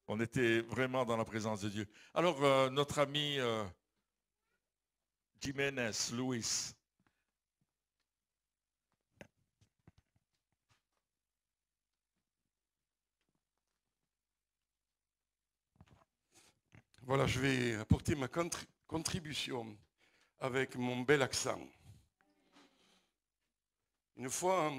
On était vraiment dans la présence de Dieu. Alors, notre ami Jiménez, Louis. Voilà, je vais apporter ma contribution avec mon bel accent. Une fois,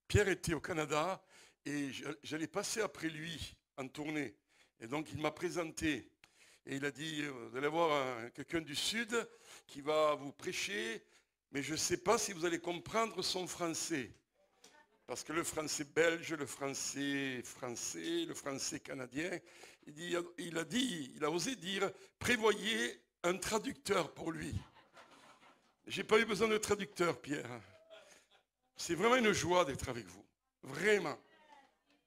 Pierre était au Canada et j'allais passer après lui en tournée. Et donc il m'a présenté et il a dit, vous allez voir quelqu'un du Sud qui va vous prêcher, mais je ne sais pas si vous allez comprendre son français. Parce que le français belge, le français français, le français canadien, il a osé dire, prévoyez un traducteur pour lui. J'ai pas eu besoin de traducteur, Pierre. C'est vraiment une joie d'être avec vous. Vraiment.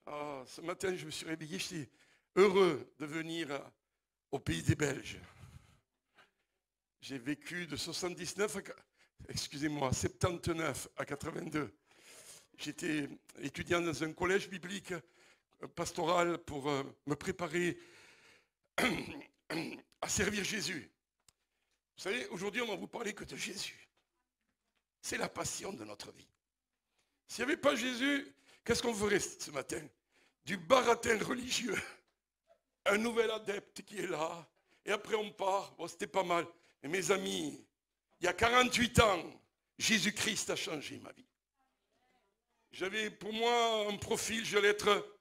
Oh, ce matin, je me suis réveillé, j'étais heureux de venir au pays des Belges. J'ai vécu de 79 à, excusez-moi, 79 à 82. J'étais étudiant dans un collège biblique pastoral pour me préparer à servir Jésus. Vous savez, aujourd'hui, on va vous parler que de Jésus. C'est la passion de notre vie. S'il n'y avait pas Jésus, qu'est-ce qu'on ferait ce matin? Du baratin religieux. Un nouvel adepte qui est là. Et après, on part. Bon, c'était pas mal. Mais mes amis, il y a 48 ans, Jésus-Christ a changé ma vie. J'avais pour moi un profil, j'allais être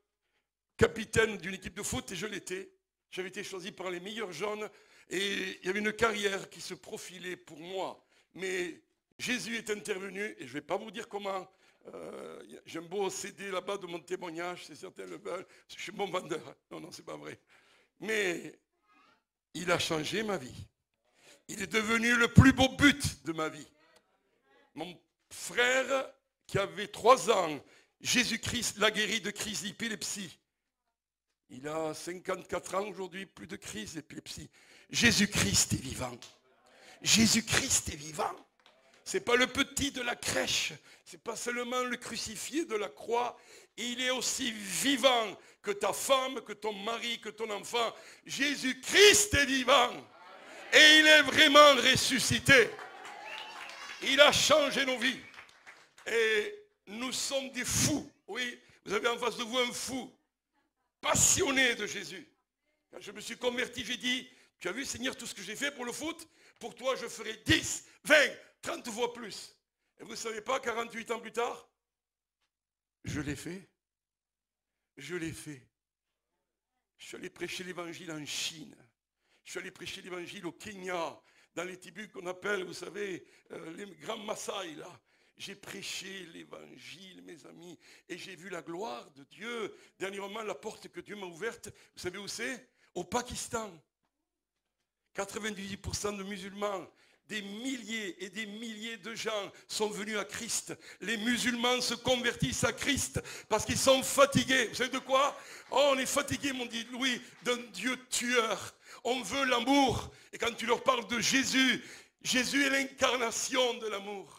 capitaine d'une équipe de foot et je l'étais. J'avais été choisi par les meilleurs jeunes et il y avait une carrière qui se profilait pour moi. Mais Jésus est intervenu et je ne vais pas vous dire comment. J'ai un beau CD là-bas de mon témoignage, c'est certains le veulent. Je suis bon vendeur. Non, c'est pas vrai. Mais il a changé ma vie. Il est devenu le plus beau but de ma vie. Mon frère qui avait 3 ans, Jésus-Christ l'a guéri de crise d'épilepsie. Il a 54 ans aujourd'hui, plus de crise d'épilepsie. Jésus-Christ est vivant. Jésus-Christ est vivant. Ce n'est pas le petit de la crèche. Ce n'est pas seulement le crucifié de la croix. Il est aussi vivant que ta femme, que ton mari, que ton enfant. Jésus-Christ est vivant. Et il est vraiment ressuscité. Il a changé nos vies. Et nous sommes des fous. Oui, vous avez en face de vous un fou. Passionné de Jésus. Quand je me suis converti, j'ai dit, tu as vu Seigneur tout ce que j'ai fait pour le foot? Pour toi je ferai 10, 20, 30 fois plus. Et vous ne savez pas, 48 ans plus tard, je l'ai fait. Je l'ai fait. Je suis allé prêcher l'évangile en Chine. Je suis allé prêcher l'évangile au Kenya, dans les tribus qu'on appelle, vous savez, les grands Maasai là. J'ai prêché l'évangile, mes amis, et j'ai vu la gloire de Dieu. Dernièrement, la porte que Dieu m'a ouverte, vous savez où c'est? Au Pakistan. 98% de musulmans, des milliers et des milliers de gens sont venus à Christ. Les musulmans se convertissent à Christ parce qu'ils sont fatigués. Vous savez de quoi? Oh, on est fatigué, m'ont dit Louis, d'un Dieu tueur. On veut l'amour. Et quand tu leur parles de Jésus, Jésus est l'incarnation de l'amour.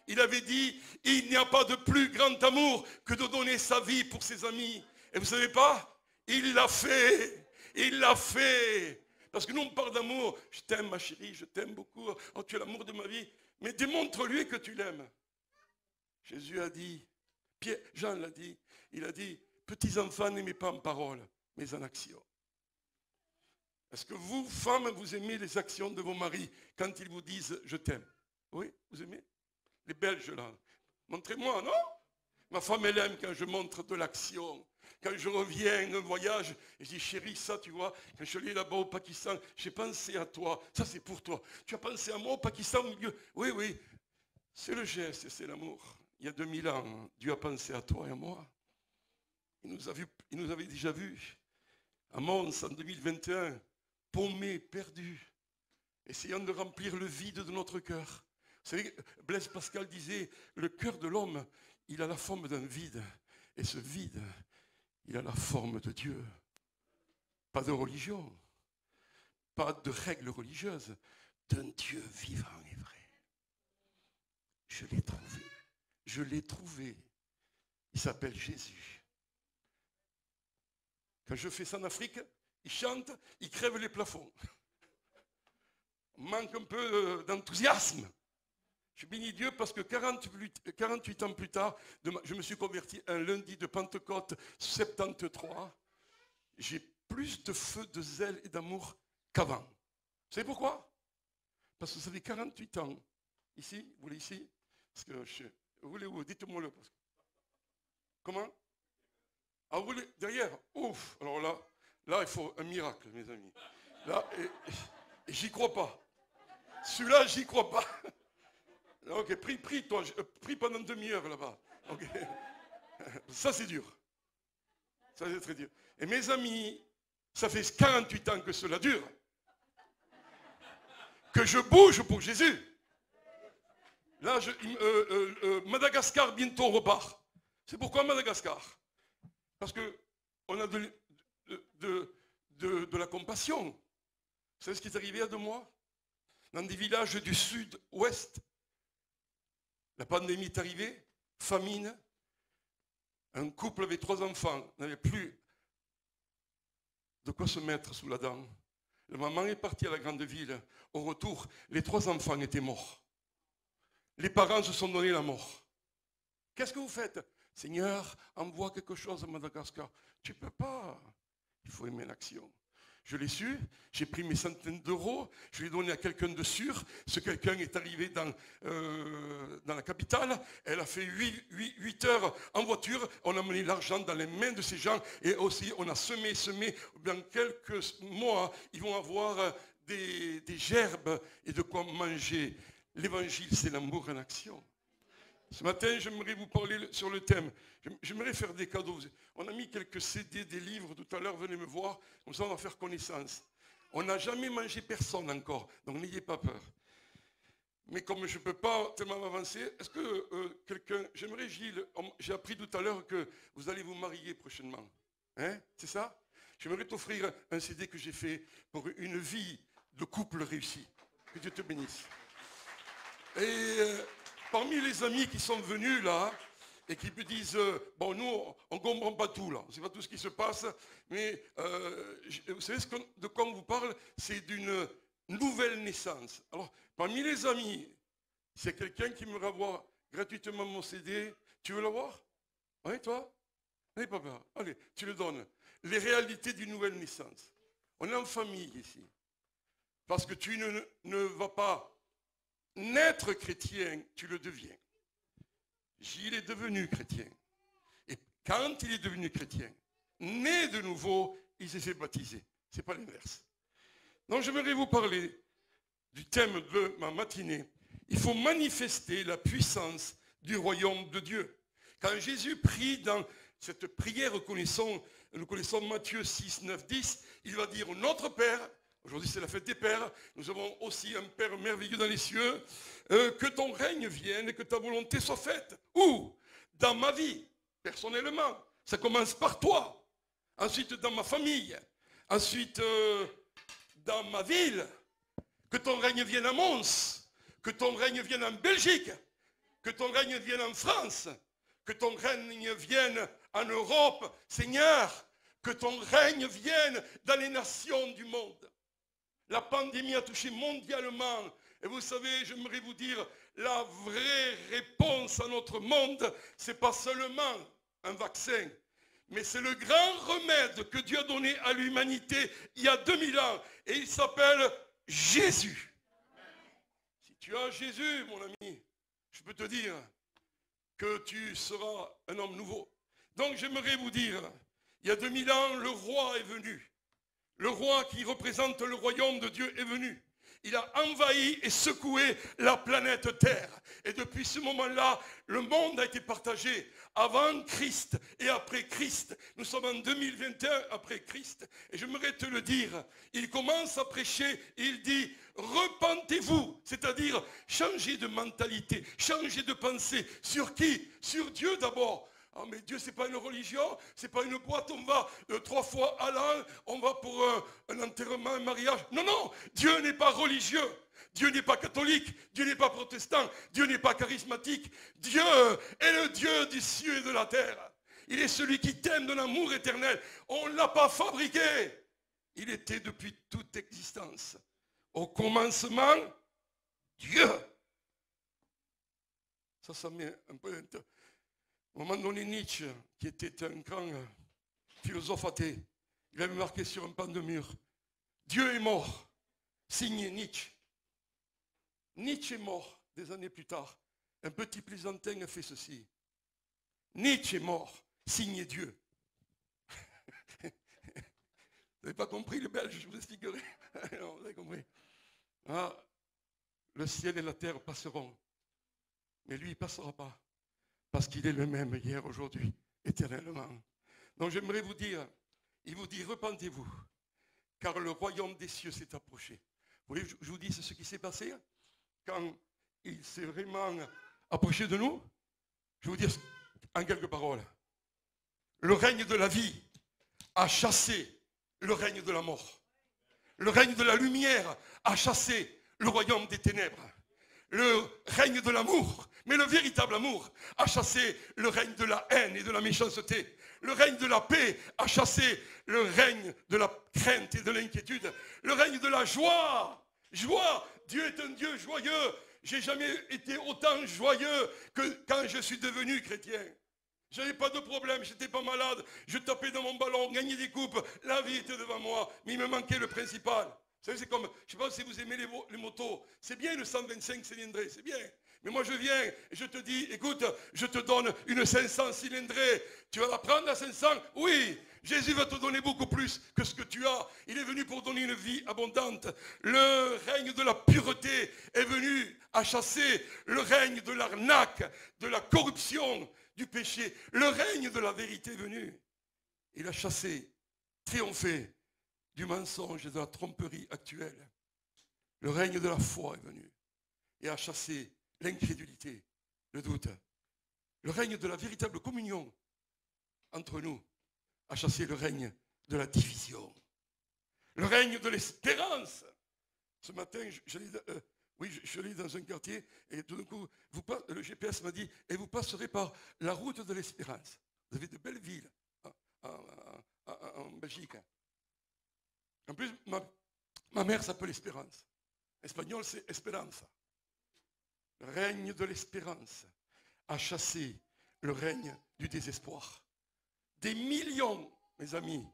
Il avait dit, il n'y a pas de plus grand amour que de donner sa vie pour ses amis. Et vous ne savez pas? Il l'a fait. Il l'a fait. Parce que nous, on parle d'amour. Je t'aime, ma chérie, je t'aime beaucoup. Oh, tu es l'amour de ma vie. Mais démontre-lui que tu l'aimes. Jésus a dit, Jean l'a dit, il a dit, petits enfants, n'aimez pas en parole, mais en action. Est-ce que vous, femmes, vous aimez les actions de vos maris quand ils vous disent je t'aime? Oui, vous aimez? Les Belges là, montrez-moi, non? Ma femme, elle aime quand je montre de l'action. Quand je reviens d'un voyage, et je dis, chérie, ça, tu vois, quand je suis allé là-bas au Pakistan, j'ai pensé à toi. Ça, c'est pour toi. Tu as pensé à moi au Pakistan au milieu? Oui. C'est le geste, c'est l'amour. Il y a 2000 ans, Dieu a pensé à toi et à moi. Il nous avait déjà vus. À Mons, en 2021, paumés, perdus, essayant de remplir le vide de notre cœur. Vous savez, Blaise Pascal disait, le cœur de l'homme, il a la forme d'un vide. Et ce vide, il a la forme de Dieu. Pas de religion, pas de règles religieuses, d'un Dieu vivant et vrai. Je l'ai trouvé. Je l'ai trouvé. Il s'appelle Jésus. Quand je fais ça en Afrique, ils chantent, ils crèvent les plafonds. On manque un peu d'enthousiasme. Je bénis Dieu parce que 48 ans plus tard, je me suis converti un lundi de Pentecôte 73. J'ai plus de feu, de zèle et d'amour qu'avant. Vous savez pourquoi? Parce que ça fait 48 ans. Ici, vous voulez ici? Parce que vous voulez où? Dites-moi le. Comment? Ah, vous voulez derrière? Ouf! Alors là, il faut un miracle, mes amis. Là, et j'y crois pas. Celui-là, j'y crois pas. Ok, prie toi, prie pendant une demi-heure là-bas. Okay. Ça, c'est dur. Ça, c'est très dur. Et mes amis, ça fait 48 ans que cela dure. Que je bouge pour Jésus. Là, Madagascar, bientôt on repart. C'est pourquoi Madagascar? Parce qu'on a de la compassion. Vous savez ce qui est arrivé il y a 2 mois? Dans des villages du sud-ouest, la pandémie est arrivée, famine. Un couple avec 3 enfants n'avait plus de quoi se mettre sous la dent. La maman est partie à la grande ville. Au retour, les 3 enfants étaient morts. Les parents se sont donné la mort. Qu'est-ce que vous faites? Seigneur, envoie quelque chose à Madagascar. Tu ne peux pas. Il faut aimer l'action. Je l'ai su, j'ai pris mes centaines d'euros, je l'ai donné à quelqu'un de sûr. Ce quelqu'un est arrivé dans la capitale, elle a fait 8 heures en voiture, on a mené l'argent dans les mains de ces gens et aussi on a semé, dans quelques mois, ils vont avoir des gerbes et de quoi manger. L'évangile, c'est l'amour en action. Ce matin, j'aimerais vous parler sur le thème. J'aimerais faire des cadeaux. On a mis quelques CD, des livres tout à l'heure, venez me voir, comme ça on va faire connaissance. On n'a jamais mangé personne encore, donc n'ayez pas peur. Mais comme je ne peux pas tellement avancer, est-ce que quelqu'un... J'aimerais, Gilles, j'ai appris tout à l'heure que vous allez vous marier prochainement. Hein? C'est ça? J'aimerais t'offrir un CD que j'ai fait pour une vie de couple réussie. Que Dieu te bénisse. Et parmi les amis qui sont venus là, et qui me disent, bon nous, on ne comprend pas tout là, on ne sait pas tout ce qui se passe, mais vous savez de quoi on vous parle? C'est d'une nouvelle naissance. Alors, parmi les amis, c'est quelqu'un qui me avoir gratuitement mon CD. Tu veux l'avoir? Oui, toi? Allez, papa, allez, tu le donnes. Les réalités d'une nouvelle naissance. On est en famille ici. Parce que tu ne vas pas naître chrétien, tu le deviens. Gilles est devenu chrétien. Et quand il est devenu chrétien, né de nouveau, il s'est fait baptiser. Ce n'est pas l'inverse. Donc j'aimerais vous parler du thème de ma matinée. Il faut manifester la puissance du royaume de Dieu. Quand Jésus prie dans cette prière, nous connaissons Matthieu 6, 9, 10, il va dire « Notre Père », aujourd'hui c'est la fête des pères, nous avons aussi un Père merveilleux dans les cieux, que ton règne vienne et que ta volonté soit faite. Où? Dans ma vie, personnellement. Ça commence par toi. Ensuite dans ma famille. Ensuite dans ma ville. Que ton règne vienne à Mons. Que ton règne vienne en Belgique. Que ton règne vienne en France. Que ton règne vienne en Europe. Seigneur, que ton règne vienne dans les nations du monde. La pandémie a touché mondialement. Et vous savez, j'aimerais vous dire, la vraie réponse à notre monde, ce n'est pas seulement un vaccin, mais c'est le grand remède que Dieu a donné à l'humanité il y a 2000 ans. Et il s'appelle Jésus. Si tu as Jésus, mon ami, je peux te dire que tu seras un homme nouveau. Donc j'aimerais vous dire, il y a 2000 ans, le roi est venu. Le roi qui représente le royaume de Dieu est venu. Il a envahi et secoué la planète Terre. Et depuis ce moment-là, le monde a été partagé avant Christ et après Christ. Nous sommes en 2021 après Christ. Et j'aimerais te le dire, il commence à prêcher et il dit, repentez-vous, c'est-à-dire changez de mentalité, changez de pensée. Sur qui? Sur Dieu d'abord. Ah mais Dieu, ce n'est pas une religion, ce n'est pas une boîte, on va 3 fois à l'an, on va pour un enterrement, un mariage. Non, non, Dieu n'est pas religieux, Dieu n'est pas catholique, Dieu n'est pas protestant, Dieu n'est pas charismatique. Dieu est le Dieu du ciel et de la terre. Il est celui qui t'aime de l'amour éternel. On ne l'a pas fabriqué. Il était depuis toute existence. Au commencement, Dieu. Ça met un peu... Au moment donné, Nietzsche, qui était un grand philosophe athée, il avait marqué sur un pan de mur, Dieu est mort, signé Nietzsche. Nietzsche est mort des années plus tard. Un petit plaisantin a fait ceci. Nietzsche est mort, signé Dieu. Vous n'avez pas compris le belge, je vous expliquerai. Non, vous avez compris. Ah, le ciel et la terre passeront, mais lui, il ne passera pas. Parce qu'il est le même hier, aujourd'hui, éternellement. Donc j'aimerais vous dire, il vous dit, repentez-vous, car le royaume des cieux s'est approché. Vous voulez que je vous dise ce qui s'est passé quand il s'est vraiment approché de nous? Je vais vous dire en quelques paroles. Le règne de la vie a chassé le règne de la mort. Le règne de la lumière a chassé le royaume des ténèbres. Le règne de l'amour, mais le véritable amour, a chassé le règne de la haine et de la méchanceté. Le règne de la paix a chassé le règne de la crainte et de l'inquiétude. Le règne de la joie. Joie. Dieu est un Dieu joyeux. J'ai jamais été autant joyeux que quand je suis devenu chrétien. Je n'avais pas de problème, je n'étais pas malade, je tapais dans mon ballon, gagnais des coupes, la vie était devant moi, mais il me manquait le principal. Vous savez, c'est comme, je ne sais pas si vous aimez les motos, c'est bien le 125 cylindrés, c'est bien. Mais moi je viens et je te dis, écoute, je te donne une 500 cylindrée, tu vas la prendre à 500? Oui, Jésus va te donner beaucoup plus que ce que tu as. Il est venu pour donner une vie abondante. Le règne de la pureté est venu à chasser le règne de l'arnaque, de la corruption, du péché. Le règne de la vérité est venu. Il a chassé, triomphé du mensonge et de la tromperie actuelle. Le règne de la foi est venu et a chassé l'incrédulité, le doute. Le règne de la véritable communion entre nous a chassé le règne de la division. Le règne de l'espérance. Ce matin, je l'ai dans un quartier et tout d'un coup, le GPS m'a dit, et vous passerez par la route de l'espérance. Vous avez de belles villes en Belgique. En plus, ma mère s'appelle Espérance. Espagnol, c'est Esperanza. Le règne de l'espérance a chassé le règne du désespoir. Des millions, mes amis,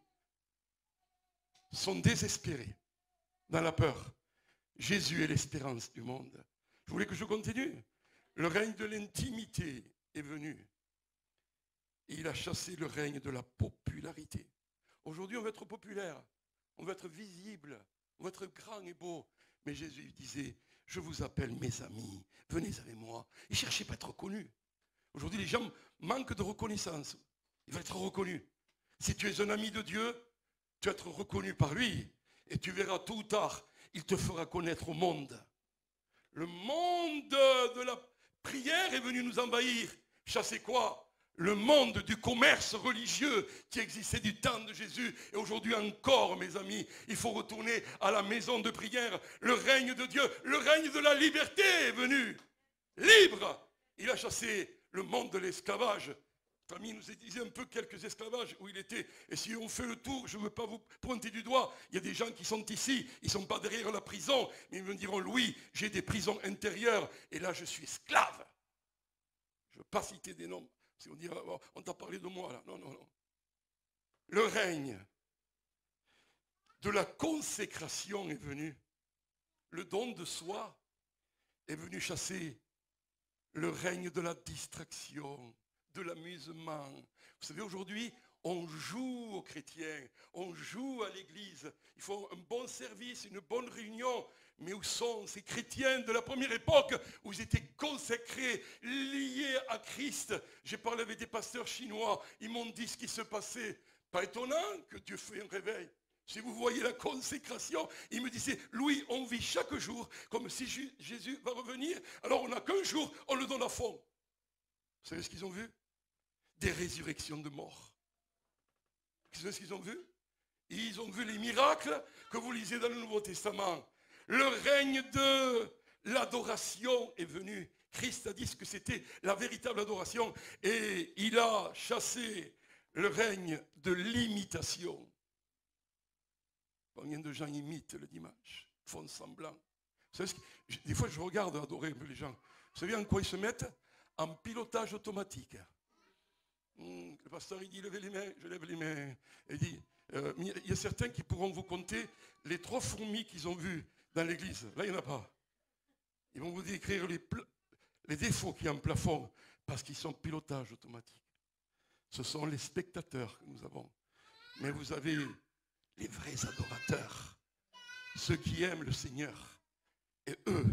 sont désespérés dans la peur. Jésus est l'espérance du monde. Vous voulez que je continue? Le règne de l'intimité est venu. Il a chassé le règne de la popularité. Aujourd'hui, on veut être populaire, on veut être visible, on veut être grand et beau. Mais Jésus disait, je vous appelle mes amis, venez avec moi. Il ne cherchait pas à être reconnu. Aujourd'hui, les gens manquent de reconnaissance. Ils veulent être reconnus. Si tu es un ami de Dieu, tu vas être reconnu par lui. Et tu verras tôt ou tard, il te fera connaître au monde. Le monde de la prière est venu nous envahir. Chasser quoi? Le monde du commerce religieux qui existait du temps de Jésus. Et aujourd'hui encore, mes amis, il faut retourner à la maison de prière. Le règne de Dieu, le règne de la liberté est venu. Libre. Il a chassé le monde de l'esclavage. Famille nous disait un peu quelques esclavages où il était. Et si on fait le tour, je ne veux pas vous pointer du doigt, il y a des gens qui sont ici, ils ne sont pas derrière la prison, mais ils me diront, Louis, j'ai des prisons intérieures, et là je suis esclave. Je ne veux pas citer des noms. Si on dit, on t'a parlé de moi là. Non, non, non. Le règne de la consécration est venu. Le don de soi est venu chasser le règne de la distraction, de l'amusement. Vous savez, aujourd'hui, on joue aux chrétiens, on joue à l'église. Il faut un bon service, une bonne réunion. Mais où sont ces chrétiens de la première époque où ils étaient consacrés, liés à Christ? J'ai parlé avec des pasteurs chinois, ils m'ont dit ce qui se passait. Pas étonnant que Dieu fait un réveil. Si vous voyez la consécration, ils me disaient, Louis, on vit chaque jour comme si Jésus va revenir. Alors on n'a qu'un jour, on le donne à fond. Vous savez ce qu'ils ont vu? Des résurrections de morts. Vous savez ce qu'ils ont vu? Ils ont vu les miracles que vous lisez dans le Nouveau Testament. Le règne de l'adoration est venu. Christ a dit ce que c'était la véritable adoration. Et il a chassé Le règne de l'imitation. Combien de gens imitent le dimanche, font semblant. Vous savez des fois, je regarde adorer un peu les gens. Vous savez en quoi ils se mettent? En pilotage automatique. Le pasteur, il dit, levez les mains, je lève les mains. Il dit, il y a certains qui pourront vous compter les 3 fourmis qu'ils ont vues dans l'église. Là, il n'y en a pas. Ils vont vous décrire les défauts qu'il y a en plafond parce qu'ils sont pilotage automatique. Ce sont les spectateurs que nous avons. Mais vous avez les vrais adorateurs, ceux qui aiment le Seigneur. Et eux,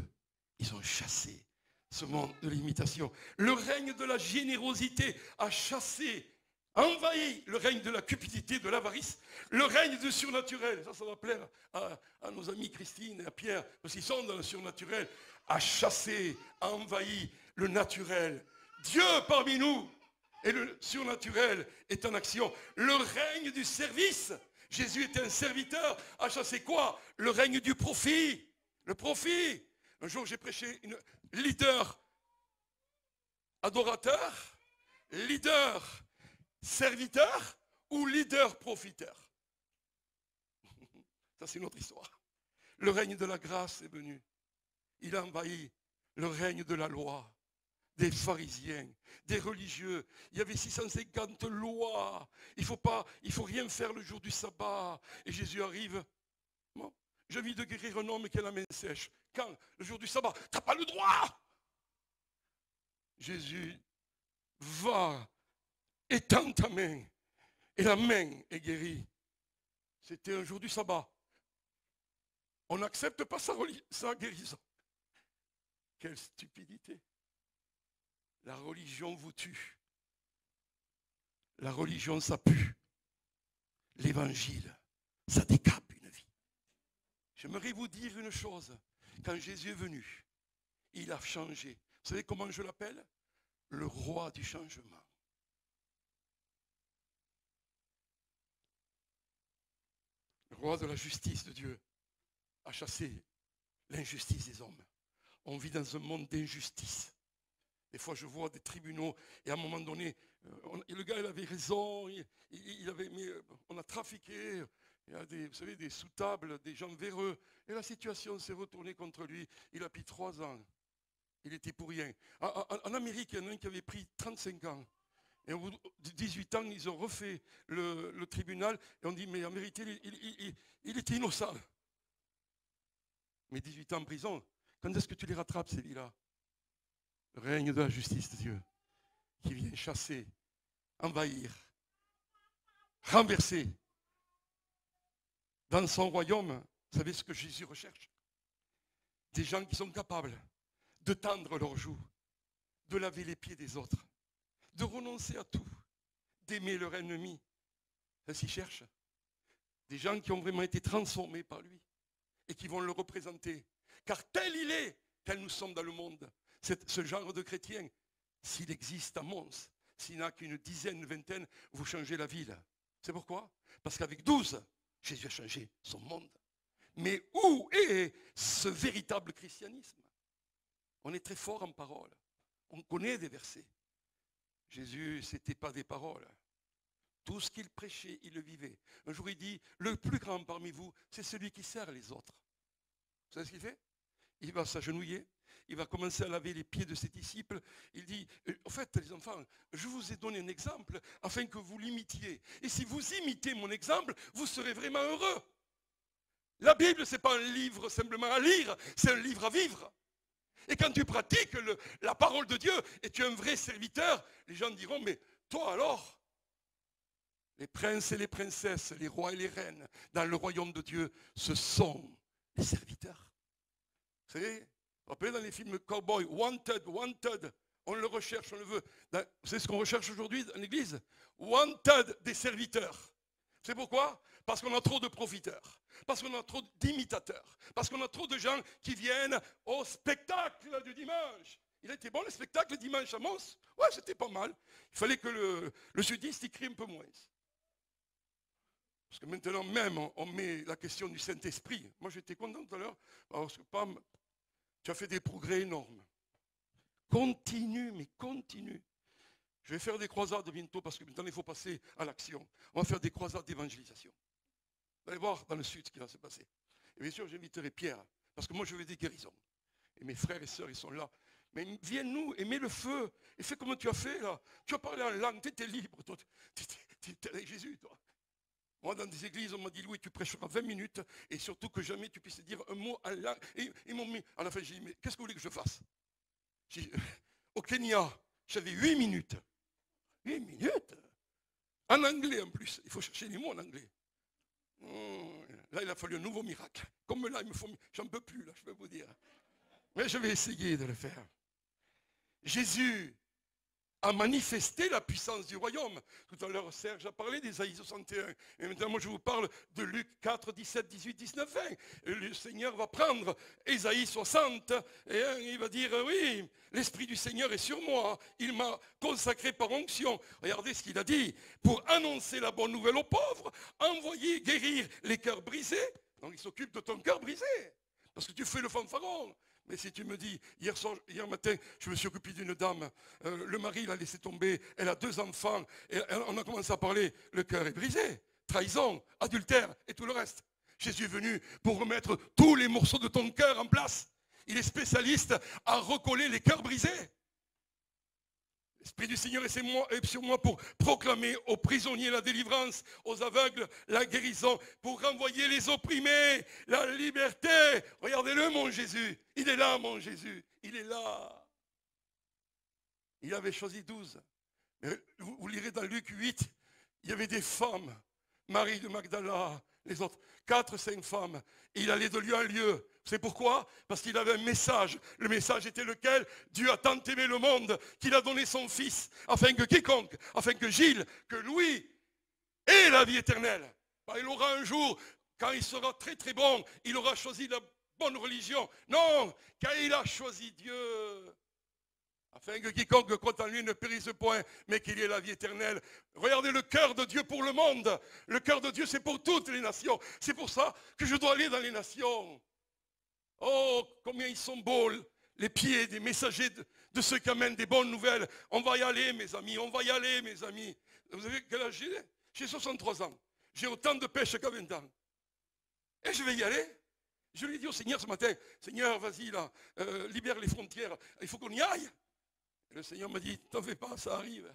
ils ont chassé ce monde de l'imitation. Le règne de la générosité a chassé, envahi le règne de la cupidité, de l'avarice, le règne du surnaturel. Ça va plaire à nos amis Christine et à Pierre, parce qu'ils sont dans le surnaturel, a chassé, a envahi le naturel. Dieu parmi nous, et le surnaturel est en action. Le règne du service, Jésus était un serviteur, a chassé quoi? Le règne du profit. Le profit. Un jour, j'ai prêché une leader adorateur, leader serviteur ou leader profiteur. Ça, c'est une autre histoire. Le règne de la grâce est venu. Il a envahi le règne de la loi, des pharisiens, des religieux. Il y avait 650 lois. Il faut rien faire le jour du sabbat. Et Jésus arrive. Bon, j'ai envie de guérir un homme qui a la main sèche. Quand? Le jour du sabbat. Tu n'as pas le droit. Jésus va, étend ta main. Et la main est guérie. C'était un jour du sabbat. On n'accepte pas sa guérison. Quelle stupidité. La religion vous tue. La religion, ça pue. L'évangile, ça décape une vie. J'aimerais vous dire une chose. Quand Jésus est venu, il a changé. Vous savez comment je l'appelle? Le roi du changement. Le roi de la justice de Dieu a chassé l'injustice des hommes. On vit dans un monde d'injustice. Des fois, je vois des tribunaux et à un moment donné, le gars, il avait raison, on a trafiqué. Il y a vous savez, des sous-tables, des gens véreux. Et la situation s'est retournée contre lui. Il a pris 3 ans. Il était pour rien. En Amérique, il y en a un qui avait pris 35 ans. Et au bout de 18 ans, ils ont refait le tribunal. Et on dit, mais en vérité, il était innocent. Mais 18 ans en prison, quand est-ce que tu les rattrapes, ces vies-là? Le règne de la justice de Dieu, qui vient chasser, envahir, renverser. Dans son royaume, vous savez ce que Jésus recherche? Des gens qui sont capables de tendre leurs joues, de laver les pieds des autres, de renoncer à tout, d'aimer leur ennemi. C'est ce qu'il cherche. Des gens qui ont vraiment été transformés par lui et qui vont le représenter. Car tel il est, tel nous sommes dans le monde. Ce genre de chrétien, s'il existe à Mons, s'il n'a qu'une dizaine, une vingtaine, vous changez la ville. C'est pourquoi? Parce qu'avec 12, Jésus a changé son monde. Mais où est ce véritable christianisme? On est très fort en parole. On connaît des versets. Jésus, ce n'était pas des paroles. Tout ce qu'il prêchait, il le vivait. Un jour, il dit, le plus grand parmi vous, c'est celui qui sert les autres. Vous savez ce qu'il fait? Il va s'agenouiller. Il va commencer à laver les pieds de ses disciples. Il dit, en fait, les enfants, je vous ai donné un exemple afin que vous l'imitiez. Et si vous imitez mon exemple, vous serez vraiment heureux. La Bible, ce n'est pas un livre simplement à lire, c'est un livre à vivre. Et quand tu pratiques la parole de Dieu et tu es un vrai serviteur, les gens diront, mais toi alors, les princes et les princesses, les rois et les reines, dans le royaume de Dieu, ce sont les serviteurs. Vous savez, vous vous rappelez dans les films Cowboy, Wanted, on le recherche, on le veut. Vous savez ce qu'on recherche aujourd'hui dans l'église? Wanted, des serviteurs. C'est pourquoi? Parce qu'on a trop de profiteurs, parce qu'on a trop d'imitateurs, parce qu'on a trop de gens qui viennent au spectacle du dimanche. Il était bon le spectacle dimanche à Mons? Ouais, c'était pas mal. Il fallait que le sudiste y crie un peu moins. Parce que maintenant même, on met la question du Saint-Esprit. Moi, j'étais content tout à l'heure, parce que Pam, tu as fait des progrès énormes. Continue, mais continue. Je vais faire des croisades bientôt parce que maintenant il faut passer à l'action. On va faire des croisades d'évangélisation. Vous allez voir dans le sud ce qui va se passer. Et bien sûr, j'inviterai Pierre parce que moi je veux des guérisons. Et mes frères et sœurs, ils sont là. Mais viens nous, et mets le feu. Et fais comme tu as fait là. Tu as parlé en langue, tu étais libre. Tu étais avec Jésus, toi. Moi, dans des églises, on m'a dit, Louis, tu prêcheras 20 minutes. Et surtout que jamais tu puisses dire un mot en langue. Et ils m'ont mis, à la fin, j'ai dit, mais qu'est-ce que vous voulez que je fasse? Au Kenya, j'avais 8 minutes. 8 minutes? En anglais en plus. Il faut chercher les mots en anglais. Là, il a fallu un nouveau miracle. Comme là, il me faut. J'en peux plus, là, je peux vous dire. Mais je vais essayer de le faire. Jésus a manifesté la puissance du royaume. Tout à l'heure, Serge a parlé d'Ésaïe 61. Et maintenant, moi, je vous parle de Luc 4, 17, 18, 19, 20. Et le Seigneur va prendre Ésaïe 60 et il va dire, oui, l'Esprit du Seigneur est sur moi. Il m'a consacré par onction. Regardez ce qu'il a dit. Pour annoncer la bonne nouvelle aux pauvres, envoyer guérir les cœurs brisés. Donc, il s'occupe de ton cœur brisé. Parce que tu fais le fanfaron. Mais si tu me dis, hier matin, je me suis occupé d'une dame, le mari l'a laissé tomber, elle a 2 enfants, et on a commencé à parler, le cœur est brisé, trahison, adultère et tout le reste. Jésus est venu pour remettre tous les morceaux de ton cœur en place. Il est spécialiste à recoller les cœurs brisés. L'Esprit du Seigneur est sur moi pour proclamer aux prisonniers la délivrance, aux aveugles la guérison, pour renvoyer les opprimés, la liberté. Regardez-le, mon Jésus. Il est là, mon Jésus. Il est là. Il avait choisi 12. Mais vous lirez dans Luc 8, il y avait des femmes. Marie de Magdala, les autres. 4, 5 femmes. Et il allait de lieu en lieu. C'est pourquoi? Parce qu'il avait un message. Le message était lequel? Dieu a tant aimé le monde qu'il a donné son Fils, afin que quiconque, afin que Gilles, que Louis ait la vie éternelle. Il aura un jour, quand il sera très très bon, il aura choisi la bonne religion. Non, car il a choisi Dieu. Afin que quiconque croit en lui ne périsse point, mais qu'il y ait la vie éternelle. Regardez le cœur de Dieu pour le monde. Le cœur de Dieu, c'est pour toutes les nations. C'est pour ça que je dois aller dans les nations. Oh, combien ils sont beaux, les pieds des messagers de ceux qui amènent des bonnes nouvelles. On va y aller, mes amis, on va y aller, mes amis. Vous savez quel âge j'ai? J'ai 63 ans. J'ai autant de pêche qu'à 20 ans. Et je vais y aller. Je lui ai dit au Seigneur ce matin, Seigneur, vas-y là, libère les frontières, il faut qu'on y aille. Et le Seigneur m'a dit, t'en fais pas, ça arrive.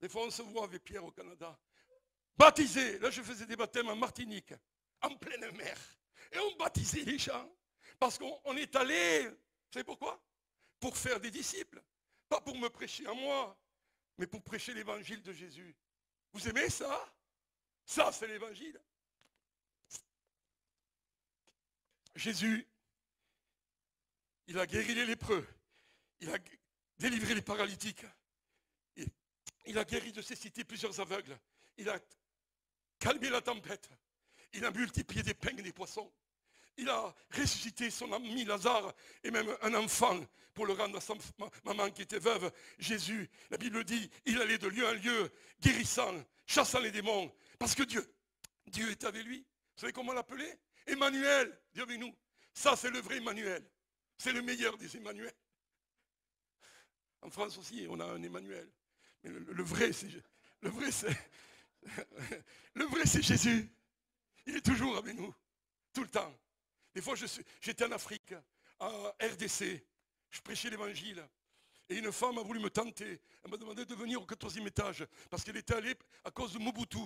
Des fois, on se voit avec Pierre au Canada. Baptisé, là je faisais des baptêmes en Martinique, en pleine mer. Et on baptisait les gens. Parce qu'on est allé, vous savez pourquoi? Pour faire des disciples. Pas pour me prêcher à moi, mais pour prêcher l'évangile de Jésus. Vous aimez ça? Ça, c'est l'évangile. Jésus, il a guéri les lépreux. Il a délivré les paralytiques. Il a guéri de cécité plusieurs aveugles. Il a calmé la tempête. Il a multiplié des pains et des poissons. Il a ressuscité son ami Lazare et même un enfant pour le rendre à sa maman qui était veuve. Jésus, la Bible dit, il allait de lieu en lieu, guérissant, chassant les démons. Parce que Dieu est avec lui. Vous savez comment l'appeler? Emmanuel, Dieu avec nous. Ça, c'est le vrai Emmanuel. C'est le meilleur des Emmanuel. En France aussi, on a un Emmanuel. Mais le vrai, c'est Jésus. Il est toujours avec nous, tout le temps. Des fois, j'étais en Afrique, à RDC, je prêchais l'évangile. Et une femme a voulu me tenter. Elle m'a demandé de venir au 14e étage, parce qu'elle était allée à cause de Mobutu.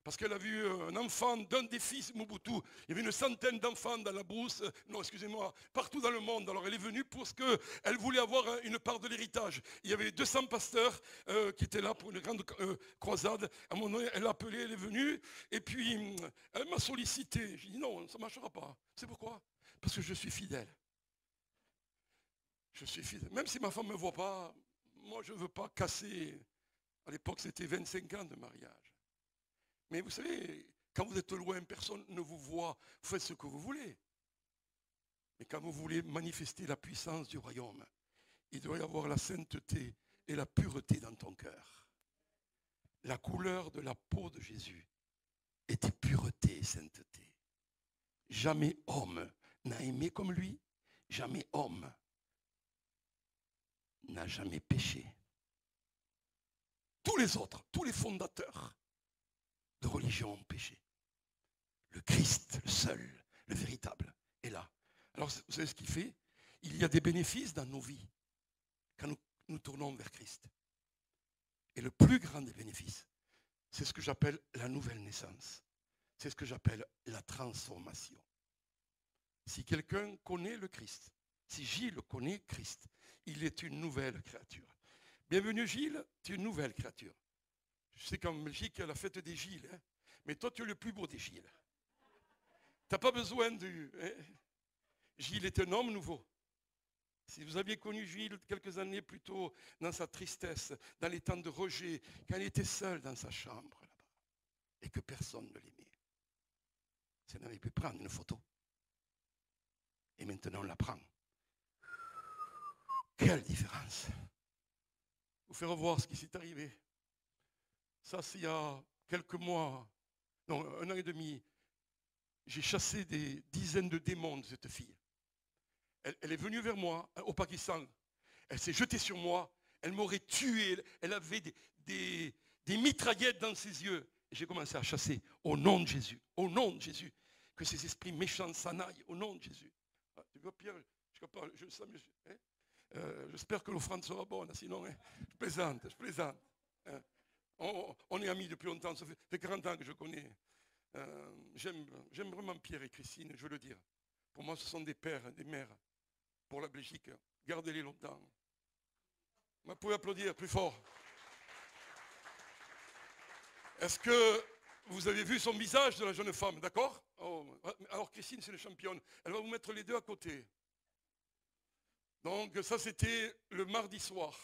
Parce qu'elle a vu un enfant d'un des fils Mobutu. Il y avait une centaine d'enfants dans la brousse, non excusez-moi, partout dans le monde. Alors elle est venue parce qu'elle voulait avoir une part de l'héritage. Il y avait 200 pasteurs qui étaient là pour une grande croisade. À un moment donné, elle l'a appelée, elle est venue. Et puis, elle m'a sollicité. J'ai dit non, ça ne marchera pas. C'est pourquoi? Parce que je suis fidèle. Je suis fidèle. Même si ma femme ne me voit pas, moi je ne veux pas casser. À l'époque, c'était 25 ans de mariage. Mais vous savez, quand vous êtes loin, personne ne vous voit, vous faites ce que vous voulez. Mais quand vous voulez manifester la puissance du royaume, il doit y avoir la sainteté et la pureté dans ton cœur. La couleur de la peau de Jésus était pureté et sainteté. Jamais homme n'a aimé comme lui, jamais homme n'a jamais péché. tous les autres, tous les fondateurs de religion ont péché. Le Christ, le seul, le véritable, est là. Alors, vous savez ce qu'il fait? Il y a des bénéfices dans nos vies quand nous tournons vers Christ. Et le plus grand des bénéfices, c'est ce que j'appelle la nouvelle naissance. C'est ce que j'appelle la transformation. Si quelqu'un connaît le Christ, si Gilles connaît Christ, il est une nouvelle créature. Bienvenue Gilles, tu es une nouvelle créature. Je sais qu'en Belgique, il y a la fête des Gilles, hein, mais toi tu es le plus beau des Gilles. Tu n'as pas besoin de... Hein. Gilles est un homme nouveau. Si vous aviez connu Gilles quelques années plus tôt, dans sa tristesse, dans les temps de rejet, quand il était seul dans sa chambre, là-bas, et que personne ne l'aimait, ça n'avait pu prendre une photo. Et maintenant, on la prend. Quelle différence! Vous faire revoir ce qui s'est arrivé. Ça, c'est il y a quelques mois, non, 1 an et demi, j'ai chassé des dizaines de démons de cette fille. Elle est venue vers moi, au Pakistan. Elle s'est jetée sur moi. Elle m'aurait tué. Elle avait des mitraillettes dans ses yeux. Et j'ai commencé à chasser au nom de Jésus. Au nom de Jésus. Que ces esprits méchants s'en aillent. Au nom de Jésus. Ah, tu vois, Pierre, j'espère que l'offrande sera bonne. Sinon, hein, je plaisante. Hein. On est amis depuis longtemps. Ça fait 40 ans que je connais. J'aime vraiment Pierre et Christine, je veux le dire. Pour moi, ce sont des pères, des mères. Pour la Belgique, gardez-les longtemps. Vous pouvez applaudir plus fort. Est-ce que vous avez vu son visage de la jeune femme, d'accord? Alors Christine, c'est une championne. Elle va vous mettre les deux à côté. Donc ça, c'était le mardi soir.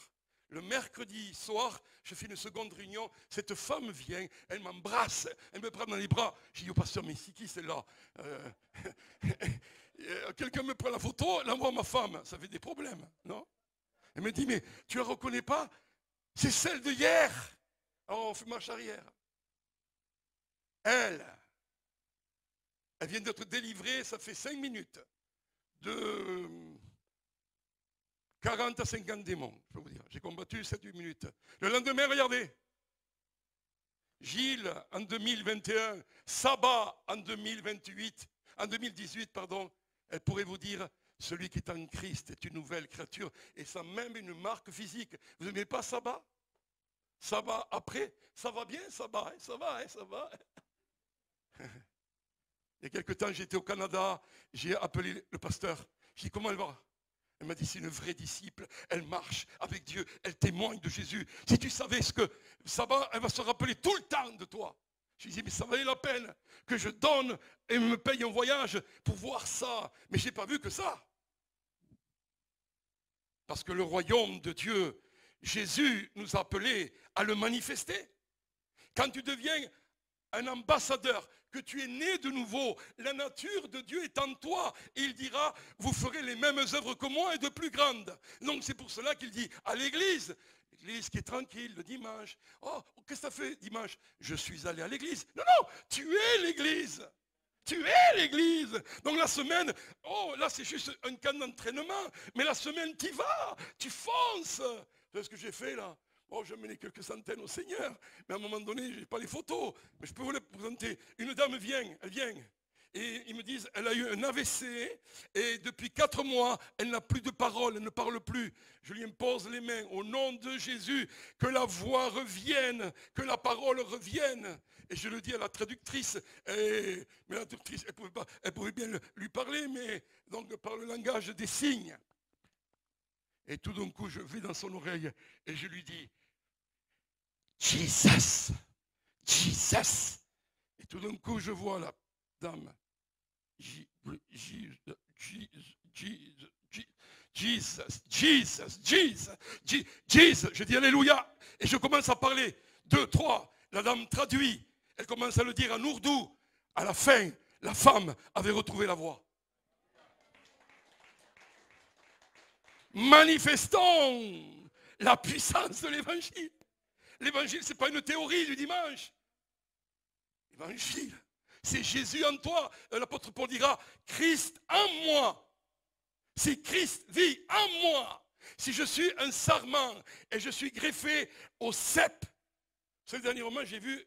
Le mercredi soir, je fais une seconde réunion. Cette femme vient, elle m'embrasse, elle me prend dans les bras. Je dis au pasteur, mais c'est qui celle-là? Quelqu'un me prend la photo, elle envoie à ma femme. Ça fait des problèmes, non? Elle me dit, mais tu la reconnais pas? C'est celle de hier. Alors on fait marche arrière. Elle vient d'être délivrée, ça fait 5 minutes, de 40 à 50 démons, je peux vous dire. J'ai combattu 7-8 minutes. Le lendemain, regardez. Gilles en 2021, Saba en 2018, pardon. Elle pourrait vous dire, celui qui est en Christ est une nouvelle créature et ça a même une marque physique. Vous n'aimez pas Saba? Saba après? Ça va bien Saba? Hein? Ça va, hein? Ça va. Il y a quelque temps, j'étais au Canada, j'ai appelé le pasteur. J'ai dit, comment elle va? Elle m'a dit, c'est une vraie disciple, elle marche avec Dieu, elle témoigne de Jésus. Si tu savais ce que Saba, elle va se rappeler tout le temps de toi. Je lui ai dit, mais ça valait la peine que je donne et me paye un voyage pour voir ça. Mais je n'ai pas vu que ça. Parce que le royaume de Dieu, Jésus nous a appelés à le manifester. Quand tu deviens un ambassadeur, que tu es né de nouveau, la nature de Dieu est en toi. Et il dira, vous ferez les mêmes œuvres que moi et de plus grandes. Donc c'est pour cela qu'il dit, à l'église, l'église qui est tranquille le dimanche. Oh, qu'est-ce que tu as fait dimanche? Je suis allé à l'église. Non, non, tu es l'église. Tu es l'église. Donc la semaine, oh là c'est juste un camp d'entraînement. Mais la semaine tu y vas, tu fonces. C'est ce que j'ai fait là. Oh, j'ai mené quelques centaines au Seigneur, mais à un moment donné, je n'ai pas les photos, mais je peux vous les présenter. Une dame vient, et ils me disent, elle a eu un AVC, et depuis 4 mois, elle n'a plus de parole, elle ne parle plus. Je lui impose les mains, au nom de Jésus, que la voix revienne, que la parole revienne. Et je le dis à la traductrice, mais la traductrice, elle pouvait bien lui parler, mais donc par le langage des signes. Et tout d'un coup, je vais dans son oreille et je lui dis, Jesus, Jesus. Et tout d'un coup, je vois la dame, Jesus. Je dis Alléluia. Et je commence à parler. 2, 3. La dame traduit. Elle commence à le dire en ourdou. À la fin, la femme avait retrouvé la voix. Manifestons la puissance de l'évangile. L'évangile, ce n'est pas une théorie du dimanche. L'évangile, c'est Jésus en toi. L'apôtre Paul dira, Christ en moi. Si Christ vit en moi, si je suis un sarment et je suis greffé au cep Ces derniers moments, j'ai vu,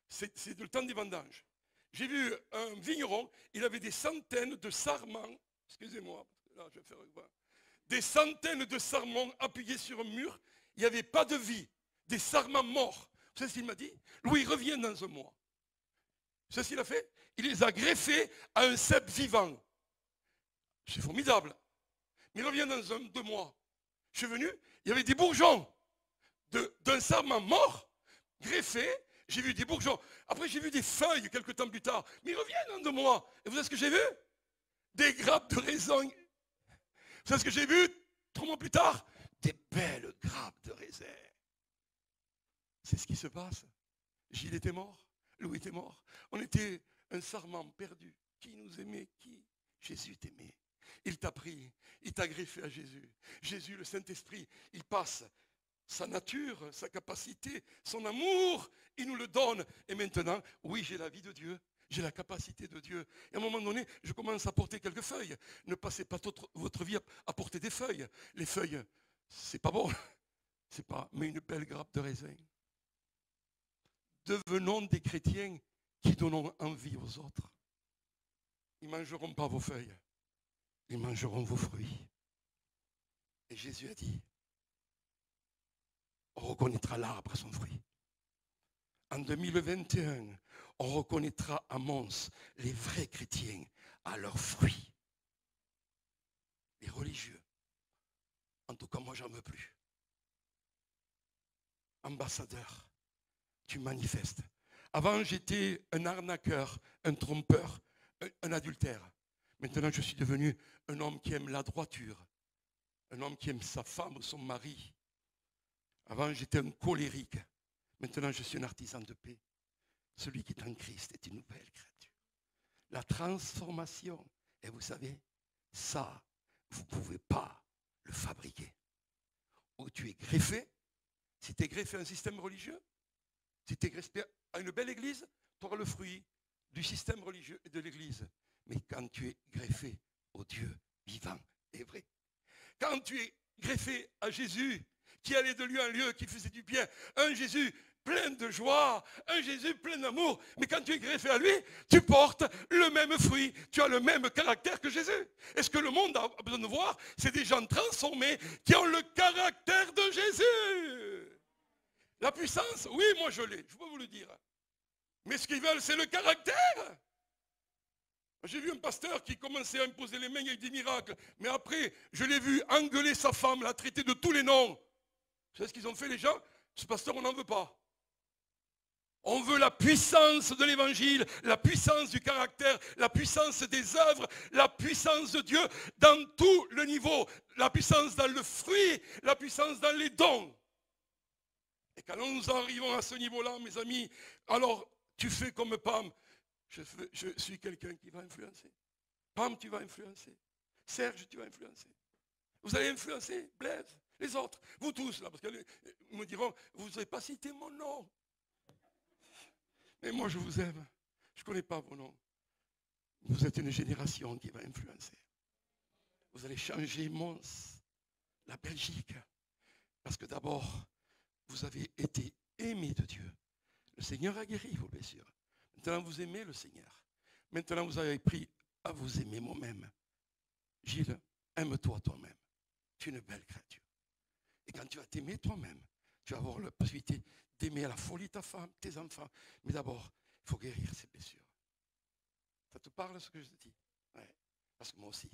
c'est le temps des vendanges. J'ai vu un vigneron, il avait des centaines de sarments, excusez-moi, là je vais faire des centaines de sarments appuyés sur un mur, il n'y avait pas de vie, des sarments morts. Vous savez ce qu'il m'a dit? Louis, reviens dans un mois. Vous savez ce qu'il a fait? Il les a greffés à un cep vivant. C'est formidable. Mais il revient dans 2 mois. Je suis venu, il y avait des bourgeons d'un sarment mort, greffé. J'ai vu des bourgeons. Après, j'ai vu des feuilles quelques temps plus tard. Mais ils reviennent dans 2 mois. Et vous savez ce que j'ai vu? Des grappes de raisin. Vous savez ce que j'ai vu 3 mois plus tard? Des belles grappes de raisin. C'est ce qui se passe. Gilles était mort. Louis était mort. On était un sarment perdu. Qui nous aimait? Qui? Jésus t'aimait. Il t'a pris. Il t'a greffé à Jésus. Jésus, le Saint-Esprit, il passe sa nature, sa capacité, son amour, il nous le donne. Et maintenant, oui, j'ai la vie de Dieu, j'ai la capacité de Dieu. Et à un moment donné, je commence à porter quelques feuilles. Ne passez pas toute votre vie à porter des feuilles. Les feuilles, c'est pas bon. C'est pas, mais une belle grappe de raisin. Devenons des chrétiens qui donnons envie aux autres. Ils ne mangeront pas vos feuilles, ils mangeront vos fruits. Et Jésus a dit, on reconnaîtra l'arbre à son fruit. En 2021, on reconnaîtra à Mons les vrais chrétiens à leurs fruits. Les religieux, en tout cas moi j'en veux plus. Ambassadeur, tu manifestes. Avant j'étais un arnaqueur, un trompeur, un adultère. Maintenant je suis devenu un homme qui aime la droiture, un homme qui aime sa femme ou son mari. Avant, j'étais un colérique. Maintenant, je suis un artisan de paix. Celui qui est en Christ est une nouvelle créature. La transformation, et vous savez, ça, vous ne pouvez pas le fabriquer. Où tu es greffé, si tu es greffé à un système religieux, si tu es greffé à une belle église, tu auras le fruit du système religieux et de l'église. Mais quand tu es greffé au Dieu vivant et vrai, quand tu es greffé à Jésus, qui allait de lieu en lieu, qui faisait du bien, un Jésus plein de joie, un Jésus plein d'amour, mais quand tu es greffé à lui, tu portes le même fruit, tu as le même caractère que Jésus. Et ce que le monde a besoin de voir, c'est des gens transformés qui ont le caractère de Jésus. La puissance, oui, moi je l'ai, je peux vous le dire. Mais ce qu'ils veulent, c'est le caractère. J'ai vu un pasteur qui commençait à imposer les mains avec des miracles, mais après, je l'ai vu engueuler sa femme, la traiter de tous les noms. Vous savez ce qu'ils ont fait les gens? Ce pasteur, on n'en veut pas. On veut la puissance de l'évangile, la puissance du caractère, la puissance des œuvres, la puissance de Dieu dans tout le niveau, la puissance dans le fruit, la puissance dans les dons. Et quand nous arrivons à ce niveau-là, mes amis, alors tu fais comme Pam. Je suis quelqu'un qui va influencer. Pam, tu vas influencer. Serge, tu vas influencer. Vous allez influencer Blaise, les autres, vous tous là, parce qu'ils me diront, vous n'avez pas cité mon nom. Mais moi je vous aime. Je ne connais pas vos noms. Vous êtes une génération qui va influencer. Vous allez changer Mons, la Belgique. Parce que d'abord, vous avez été aimé de Dieu. Le Seigneur a guéri vos blessures. Maintenant, vous aimez le Seigneur. Maintenant, vous avez appris à vous aimer moi-même. Gilles, aime-toi toi-même. Tu es une belle créature. Et quand tu vas t'aimer toi-même, tu vas avoir la possibilité d'aimer à la folie ta femme, tes enfants. Mais d'abord, il faut guérir ces blessures. Ça te parle ce que je te dis? Ouais. Parce que moi aussi,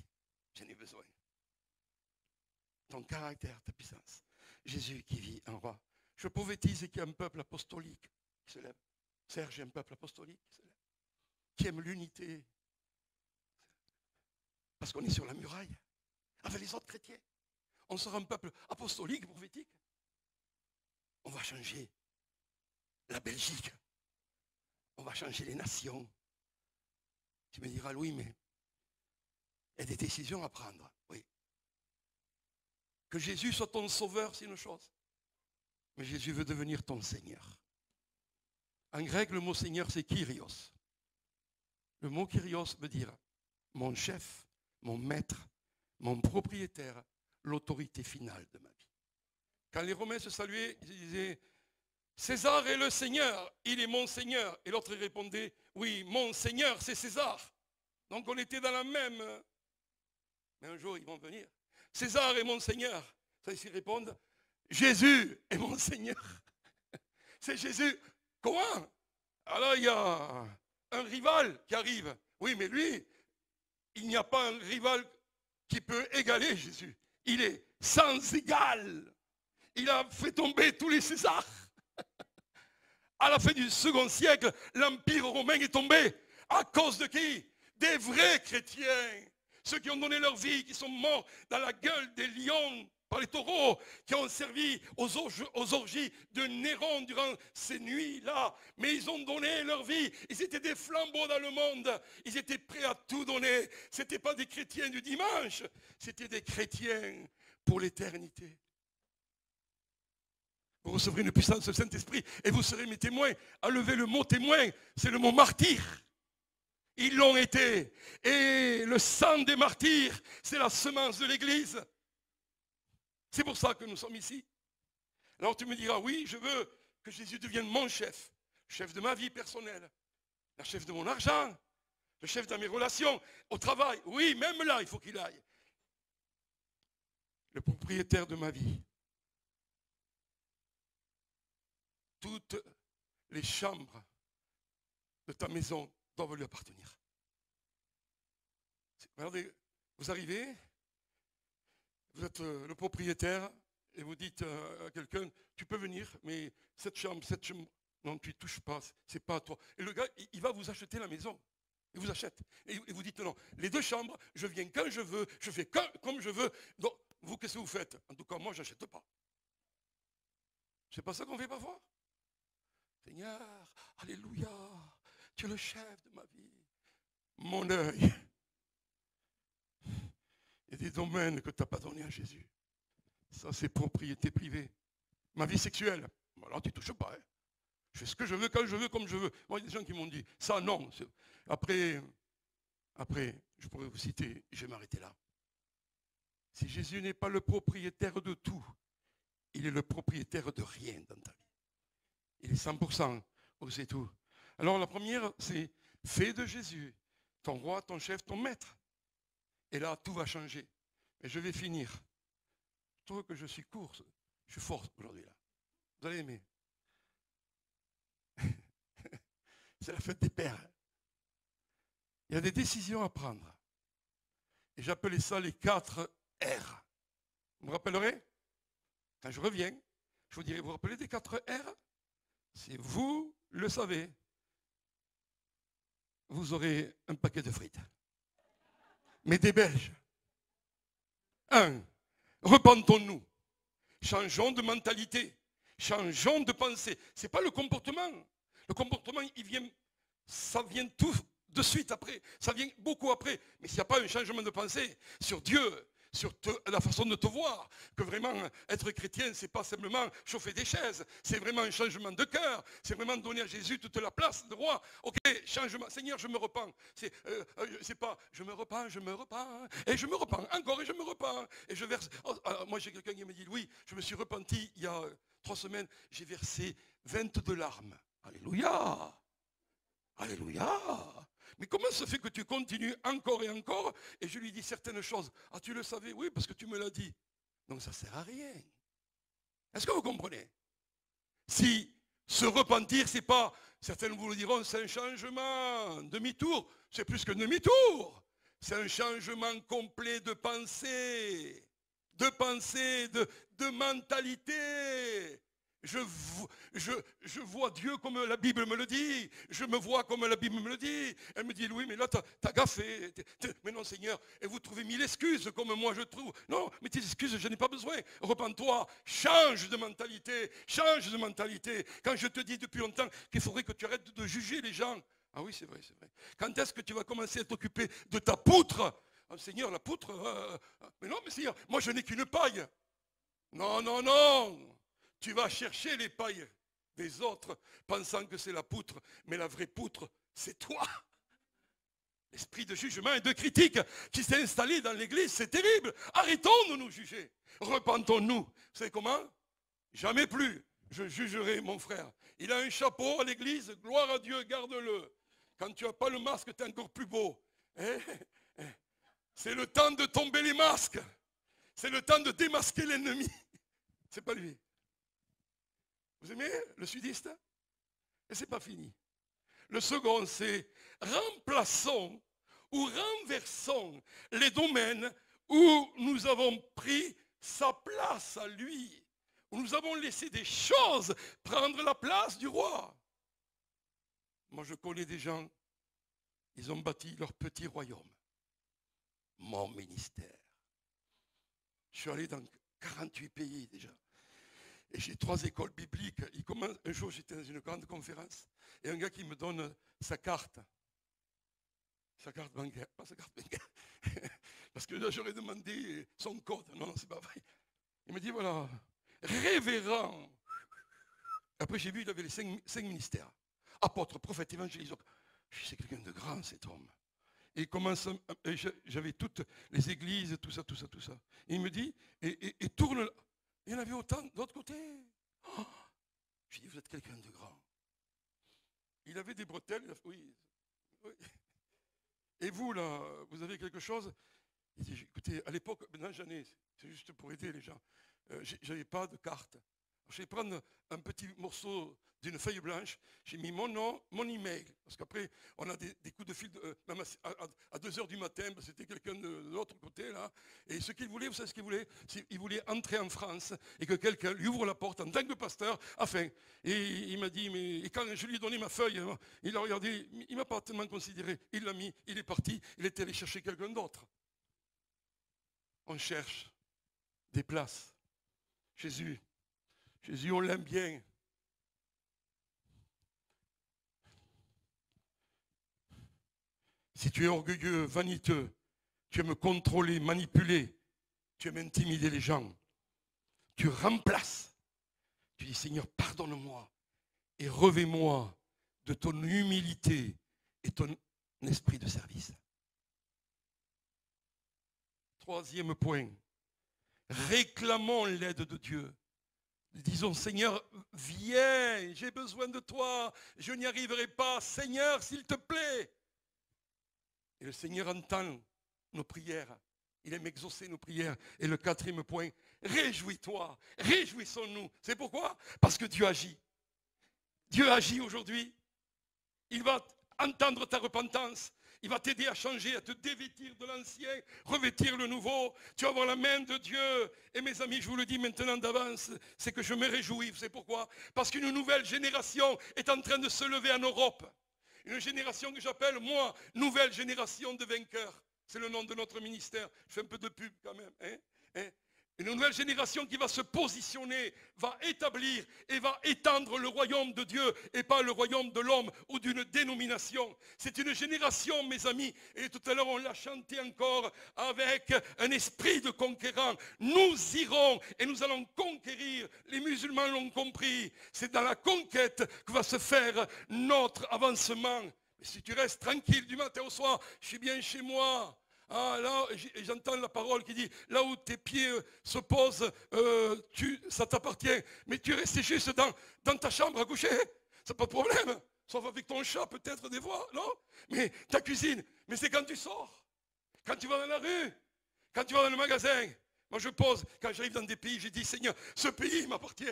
j'en ai besoin. Ton caractère, ta puissance. Jésus qui vit en roi. Je prophétise qu'il y a un peuple apostolique qui se lève. Serge, il y a un peuple apostolique qui se lève. Qui aime l'unité. Parce qu'on est sur la muraille. Avec les autres chrétiens. On sera un peuple apostolique, prophétique. On va changer la Belgique. On va changer les nations. Tu me diras, Louis, mais il y a des décisions à prendre. Oui. Que Jésus soit ton sauveur, c'est une chose. Mais Jésus veut devenir ton Seigneur. En grec, le mot Seigneur, c'est Kyrios. Le mot Kyrios veut dire mon chef, mon maître, mon propriétaire, l'autorité finale de ma vie. Quand les Romains se saluaient, ils disaient César est le Seigneur, il est mon Seigneur. Et l'autre répondait, oui, mon Seigneur, c'est César. Donc on était dans la même. Mais un jour, ils vont venir. César est mon Seigneur. Ça, ils répondent, Jésus est mon Seigneur. C'est Jésus. Comment? Alors il y a un rival qui arrive. Oui, mais lui, il n'y a pas un rival qui peut égaler Jésus. Il est sans égal. Il a fait tomber tous les Césars. À la fin du second siècle, l'Empire romain est tombé. À cause de qui? Des vrais chrétiens. Ceux qui ont donné leur vie, qui sont morts dans la gueule des lions par les taureaux, qui ont servi aux orgies de Néron durant ces nuits-là. Mais ils ont donné leur vie. Ils étaient des flambeaux dans le monde. Ils étaient prêts à tout donner. Ce n'étaient pas des chrétiens du dimanche. C'était des chrétiens pour l'éternité. Vous recevrez une puissance du Saint-Esprit et vous serez mes témoins. À lever le mot témoin, c'est le mot martyr. Ils l'ont été. Et le sang des martyrs, c'est la semence de l'Église. C'est pour ça que nous sommes ici. Alors tu me diras, oui, je veux que Jésus devienne mon chef. Chef de ma vie personnelle. Le chef de mon argent. Le chef de mes relations. Au travail. Oui, même là, il faut qu'il aille. Le propriétaire de ma vie. Toutes les chambres de ta maison doivent lui appartenir. Regardez, vous arrivez, vous êtes le propriétaire et vous dites à quelqu'un, tu peux venir, mais cette chambre, non, tu ne touches pas, c'est pas à toi. Et le gars, il va vous acheter la maison. Il vous achète. Et vous dites non, les deux chambres, je viens quand je veux, je fais comme je veux. Donc, vous, qu'est-ce que vous faites? En tout cas, moi, je n'achète pas. C'est pas ça qu'on fait parfois? Seigneur, alléluia, tu es le chef de ma vie. Mon œil. Il y a des domaines que tu n'as pas donnés à Jésus. Ça, c'est propriété privée. Ma vie sexuelle, alors tu ne touches pas. Hein. Je fais ce que je veux, quand je veux, comme je veux. Moi, il y a des gens qui m'ont dit, ça non. Après, je pourrais vous citer, je vais m'arrêter là. Si Jésus n'est pas le propriétaire de tout, il est le propriétaire de rien dans ta vie. Il est 100%, c'est tout. Alors la première, c'est fais de Jésus ton roi, ton chef, ton maître. Et là, tout va changer. Mais je vais finir. Je trouve que je suis court, je suis fort aujourd'hui là. Vous allez aimer. C'est la fête des pères. Il y a des décisions à prendre. Et j'appelais ça les 4 R. Vous me rappellerez? Quand je reviens, je vous dirai, vous vous rappelez des 4 R? Si vous le savez, vous aurez un paquet de frites. Mais des Belges. 1. Repentons-nous. Changeons de mentalité. Changeons de pensée. Ce n'est pas le comportement. Le comportement, ça vient tout de suite après. Ça vient beaucoup après. Mais s'il n'y a pas un changement de pensée sur Dieu, sur la façon de te voir, que vraiment être chrétien, c'est pas simplement chauffer des chaises, c'est vraiment un changement de cœur, c'est vraiment donner à Jésus toute la place de roi. Ok, changement, Seigneur, je me repens. C'est pas, je me repens, et je me repens, encore et je me repens, et je verse. Moi, j'ai quelqu'un qui me dit, oui, je me suis repenti il y a 3 semaines, j'ai versé 22 larmes. Alléluia, alléluia. Mais comment se fait que tu continues encore et encore? Et je lui dis certaines choses. Ah, tu le savais? Oui, parce que tu me l'as dit. Donc ça ne sert à rien. Est-ce que vous comprenez? Si se repentir, c'est pas, certains vous le diront, c'est un changement, demi-tour. C'est plus que demi-tour. C'est un changement complet de pensée, de mentalité. Je vois Dieu comme la Bible me le dit. Je me vois comme la Bible me le dit. Elle me dit, oui, mais là, t'as gaffé. Mais non, Seigneur. Et vous trouvez 1000 excuses comme moi je trouve. Non, mais tes excuses, je n'ai pas besoin. Repens-toi. Change de mentalité. Change de mentalité. Quand je te dis depuis longtemps qu'il faudrait que tu arrêtes de juger les gens. Ah oui, c'est vrai, c'est vrai. Quand est-ce que tu vas commencer à t'occuper de ta poutre? Oh, Seigneur, la poutre. Mais non, mais Seigneur, moi je n'ai qu'une paille. Non, non, non. Tu vas chercher les pailles des autres, pensant que c'est la poutre, mais la vraie poutre, c'est toi. L'esprit de jugement et de critique qui s'est installé dans l'église, c'est terrible. Arrêtons de nous juger. Repentons-nous. Vous savez comment? Jamais plus. je jugerai mon frère. Il a un chapeau à l'église, gloire à Dieu, garde-le. Quand tu n'as pas le masque, tu es encore plus beau. Eh, eh. C'est le temps de tomber les masques. C'est le temps de démasquer l'ennemi. C'est pas lui. Vous aimez le sudiste? Et c'est pas fini. Le second, c'est remplaçons ou renversons les domaines où nous avons pris sa place à lui, où nous avons laissé des choses prendre la place du roi. Moi, je connais des gens, ils ont bâti leur petit royaume. Mon ministère. Je suis allé dans 48 pays déjà. Et j'ai 3 écoles bibliques. Un jour, j'étais dans une grande conférence et un gars qui me donne sa carte. Sa carte bancaire. Pas sa carte bancaire. Parce que là, j'aurais demandé son code. Non, c'est pas vrai. Il me dit, voilà, révérend. Après, j'ai vu, il avait les 5 ministères. Apôtre, prophète, évangéliste. Je dis, c'est quelqu'un de grand, cet homme. Et il commence, j'avais toutes les églises, tout ça. Et il me dit, et tourne. Il y en avait autant de l'autre côté. Oh, j'ai dit, vous êtes quelqu'un de grand. Il avait des bretelles. Oui. Et vous, là, vous avez quelque chose? Il dit, écoutez, à l'époque, maintenant j'en ai, c'est juste pour aider les gens. J'avais pas de carte. Je vais prendre un petit morceau d'une feuille blanche, j'ai mis mon nom, mon email, parce qu'après on a des coups de fil, même à 2h du matin, c'était quelqu'un de l'autre côté là, et ce qu'il voulait, vous savez ce qu'il voulait? Il voulait entrer en France et que quelqu'un lui ouvre la porte en tant que pasteur, enfin, et il m'a dit, mais et quand je lui ai donné ma feuille, il a regardé, il ne m'a pas tellement considéré, il l'a mis, il est parti, il est allé chercher quelqu'un d'autre. On cherche des places. Jésus, on l'aime bien. Si tu es orgueilleux, vaniteux, tu aimes contrôler, manipuler, tu aimes intimider les gens, tu remplaces. Tu dis, Seigneur, pardonne-moi et revêt-moi de ton humilité et ton esprit de service. 3e point, réclamons l'aide de Dieu. Disons, Seigneur, viens, j'ai besoin de toi, je n'y arriverai pas. Seigneur, s'il te plaît. Et le Seigneur entend nos prières. Il aime exaucer nos prières. Et le 4e point, réjouis-toi, réjouissons-nous. C'est pourquoi? Parce que Dieu agit. Dieu agit aujourd'hui. Il va entendre ta repentance. Il va t'aider à changer, à te dévêtir de l'ancien, revêtir le nouveau. Tu vas avoir la main de Dieu. Et mes amis, je vous le dis maintenant d'avance, c'est que je me réjouis. Vous savez pourquoi? Parce qu'une nouvelle génération est en train de se lever en Europe. Une génération que j'appelle, moi, nouvelle génération de vainqueurs. C'est le nom de notre ministère. Je fais un peu de pub quand même. Une nouvelle génération qui va se positionner, va établir et va étendre le royaume de Dieu et pas le royaume de l'homme ou d'une dénomination. C'est une génération, mes amis, et tout à l'heure on l'a chanté encore avec un esprit de conquérant. Nous irons et nous allons conquérir. Les musulmans l'ont compris. C'est dans la conquête que va se faire notre avancement. Mais si tu restes tranquille du matin au soir, je suis bien chez moi. Ah là, j'entends la parole qui dit, là où tes pieds se posent, ça t'appartient. Mais tu restes juste dans ta chambre à coucher, c'est pas de problème. Sauf avec ton chat peut-être des fois, non? Mais ta cuisine, mais c'est quand tu sors, quand tu vas dans la rue, quand tu vas dans le magasin. Moi je pose, quand j'arrive dans des pays, je dis, Seigneur, ce pays m'appartient.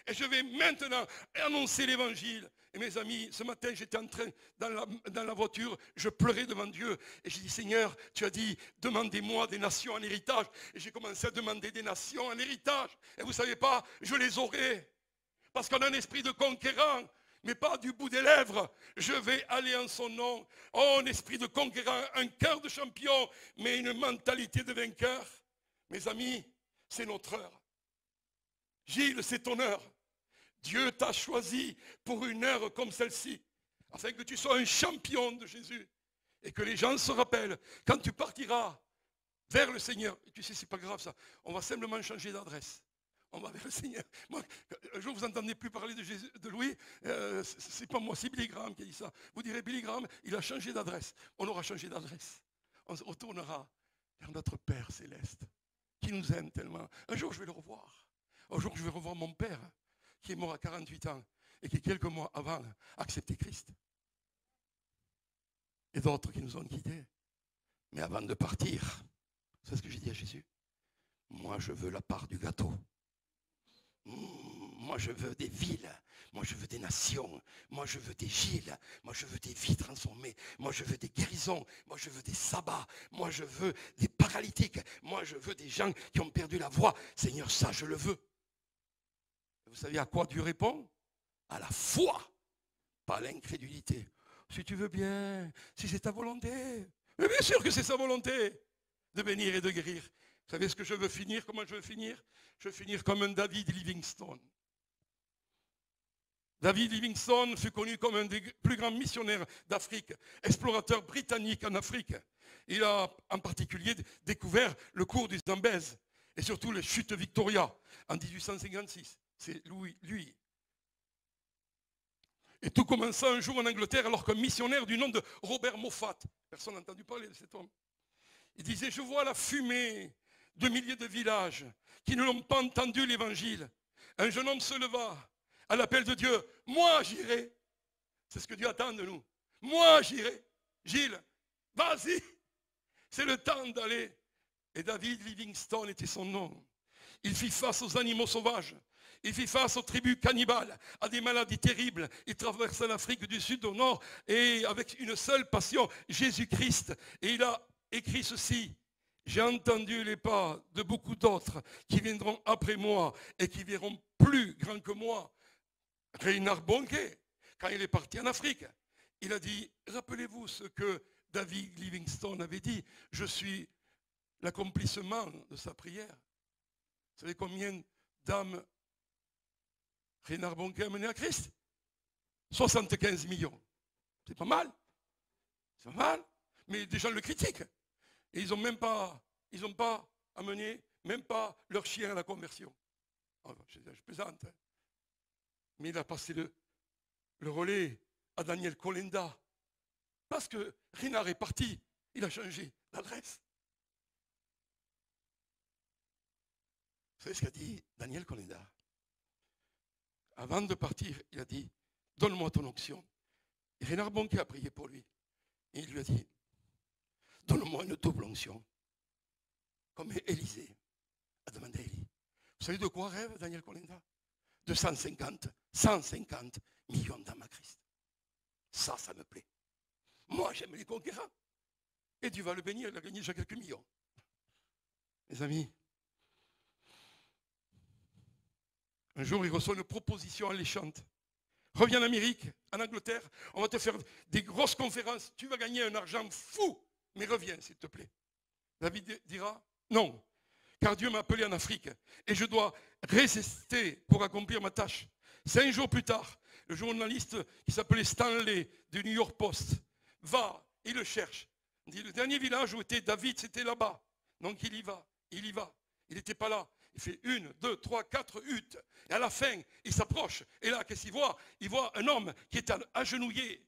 Et je vais maintenant annoncer l'évangile. Et mes amis, ce matin, j'étais en train, dans la voiture, je pleurais devant Dieu. Et j'ai dit, Seigneur, tu as dit, demandez-moi des nations en héritage. Et j'ai commencé à demander des nations en héritage. Et vous ne savez pas, je les aurai. Parce qu'on a un esprit de conquérant, mais pas du bout des lèvres. Je vais aller en son nom. Oh, un esprit de conquérant, un cœur de champion, mais une mentalité de vainqueur. Mes amis, c'est notre heure. Gilles, c'est ton heure. Dieu t'a choisi pour une heure comme celle-ci, afin que tu sois un champion de Jésus. Et que les gens se rappellent, quand tu partiras vers le Seigneur, tu sais, c'est pas grave ça, on va simplement changer d'adresse. On va vers le Seigneur. Moi, un jour, vous n'entendez plus parler de Jésus, de Louis, c'est pas moi, c'est Billy Graham qui a dit ça. Vous direz, Billy Graham, il a changé d'adresse. On aura changé d'adresse. On se retournera vers notre Père céleste, qui nous aime tellement. Un jour, je vais le revoir. Un jour, je vais revoir mon Père, qui est mort à 48 ans et qui, quelques mois avant, a accepté Christ. Et d'autres qui nous ont quittés. Mais avant de partir, c'est ce que j'ai dit à Jésus. Moi, je veux la part du gâteau. Moi, je veux des villes. Moi, je veux des nations. Moi, je veux des Gilles. Moi, je veux des vies transformées. Moi, je veux des guérisons. Moi, je veux des sabbats. Moi, je veux des paralytiques. Moi, je veux des gens qui ont perdu la voix. Seigneur, ça, je le veux. Vous savez à quoi Dieu répond? À la foi, pas à l'incrédulité. Si tu veux bien, si c'est ta volonté. Mais bien sûr que c'est sa volonté de bénir et de guérir. Vous savez ce que je veux finir? Comment je veux finir? Je veux finir comme un David Livingstone. David Livingstone fut connu comme un des plus grands missionnaires d'Afrique, explorateur britannique en Afrique. Il a en particulier découvert le cours du Zambèze et surtout les chutes Victoria en 1856. C'est lui. Et tout commença un jour en Angleterre alors qu'un missionnaire du nom de Robert Moffat, personne n'a entendu parler de cet homme, il disait: je vois la fumée de milliers de villages qui ne l'ont pas entendu l'évangile. Un jeune homme se leva à l'appel de Dieu. Moi j'irai. C'est ce que Dieu attend de nous. Moi j'irai. Gilles, vas-y. C'est le temps d'aller. Et David Livingstone était son nom. Il fit face aux animaux sauvages. Il fit face aux tribus cannibales, à des maladies terribles. Il traversa l'Afrique du Sud au Nord et avec une seule passion, Jésus-Christ. Et il a écrit ceci: j'ai entendu les pas de beaucoup d'autres qui viendront après moi et qui verront plus grands que moi. Reinhard Bonnke, quand il est parti en Afrique, il a dit: rappelez-vous ce que David Livingstone avait dit, je suis l'accomplissement de sa prière. Vous savez combien d'âmes Reinhard Bonnke a mené à Christ? 75 millions. C'est pas mal. C'est pas mal. Mais des gens le critiquent. Et ils n'ont pas amené, même pas leur chien à la conversion. Alors, je plaisante. Hein. Mais il a passé le relais à Daniel Kolenda. Parce que Reinhard est parti, il a changé d'adresse. Vous savez ce qu'a dit Daniel Kolenda? Avant de partir, il a dit: donne-moi ton onction. Et Reinhard Bonnke a prié pour lui. Et il lui a dit: donne-moi une double onction. Comme Élisée a demandé à Élie. Vous savez de quoi rêve Daniel Kolenda? De 150 millions d'âmes à Christ. Ça me plaît. Moi, j'aime les conquérants. Et Dieu va le bénir, il a gagné déjà quelques millions. Mes amis, un jour, il reçoit une proposition alléchante. Reviens en Amérique, en Angleterre, on va te faire des grosses conférences. Tu vas gagner un argent fou, mais reviens, s'il te plaît. David dira: non, car Dieu m'a appelé en Afrique et je dois résister pour accomplir ma tâche. 5 jours plus tard, le journaliste qui s'appelait Stanley du New York Post va, il le cherche. Il dit: le dernier village où était David, c'était là-bas. Donc il y va. Il n'était pas là. Il fait 1, 2, 3, 4 huttes. Et à la fin, il s'approche. Et là, qu'est-ce qu'il voit? Il voit un homme qui est agenouillé.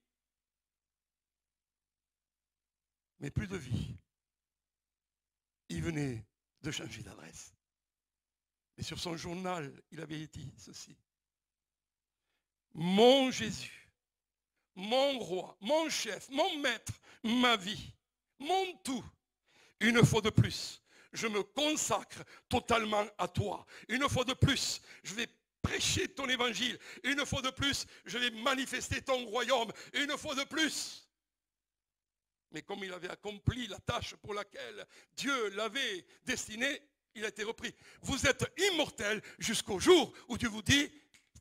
Mais plus de vie. Il venait de changer d'adresse. Et sur son journal, il avait dit ceci: mon Jésus, mon roi, mon chef, mon maître, ma vie, mon tout, une fois de plus, je me consacre totalement à toi. Une fois de plus, je vais prêcher ton évangile. Une fois de plus, je vais manifester ton royaume. Une fois de plus. Mais comme il avait accompli la tâche pour laquelle Dieu l'avait destiné, il a été repris. Vous êtes immortel jusqu'au jour où Dieu vous dit: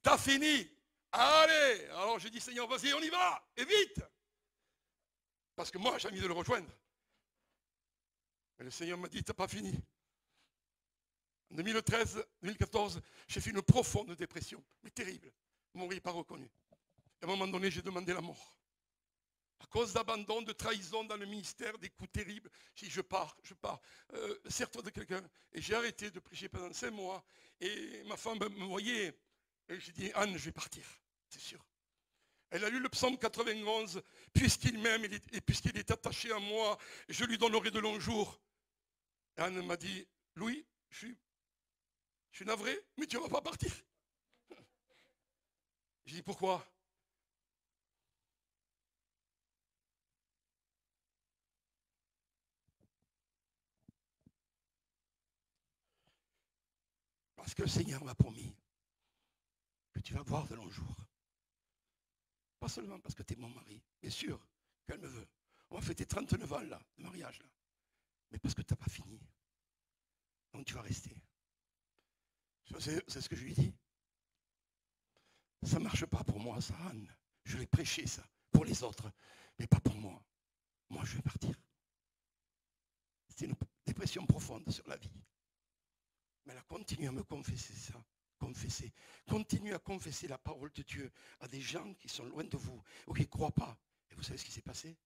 t'as fini. Allez. Alors j'ai dit: Seigneur, vas-y, on y va. Et vite. Parce que moi, j'ai envie de le rejoindre. Mais le Seigneur m'a dit: t'as pas fini. En 2014, j'ai fait une profonde dépression, mais terrible. Vous ne m'auriez pas reconnu. Et à un moment donné, j'ai demandé la mort. À cause d'abandon, de trahison dans le ministère, des coups terribles, j'ai dit: je pars. Sers-toi de quelqu'un. Et j'ai arrêté de prêcher pendant 5 mois. Et ma femme me voyait. Et j'ai dit: Anne, je vais partir, c'est sûr. Elle a lu le psaume 91, puisqu'il m'aime et puisqu'il est attaché à moi, je lui donnerai de longs jours. Et Anne m'a dit: Louis, je suis navré, mais tu ne vas pas partir. Je dis, pourquoi? Parce que le Seigneur m'a promis que tu vas voir de longs jours. Pas seulement parce que tu es mon mari, bien sûr, qu'elle me veut. On va fêter 39 ans là, de mariage là. Mais parce que tu n'as pas fini. Donc tu vas rester. C'est ce que je lui dis. Ça ne marche pas pour moi, ça, Anne. Je l'ai prêché, ça, pour les autres, mais pas pour moi. Moi, je vais partir. C'est une dépression profonde sur la vie. Mais elle a continué à me confesser ça. Confesser. Continue à confesser la parole de Dieu à des gens qui sont loin de vous ou qui ne croient pas. Et vous savez ce qui s'est passé?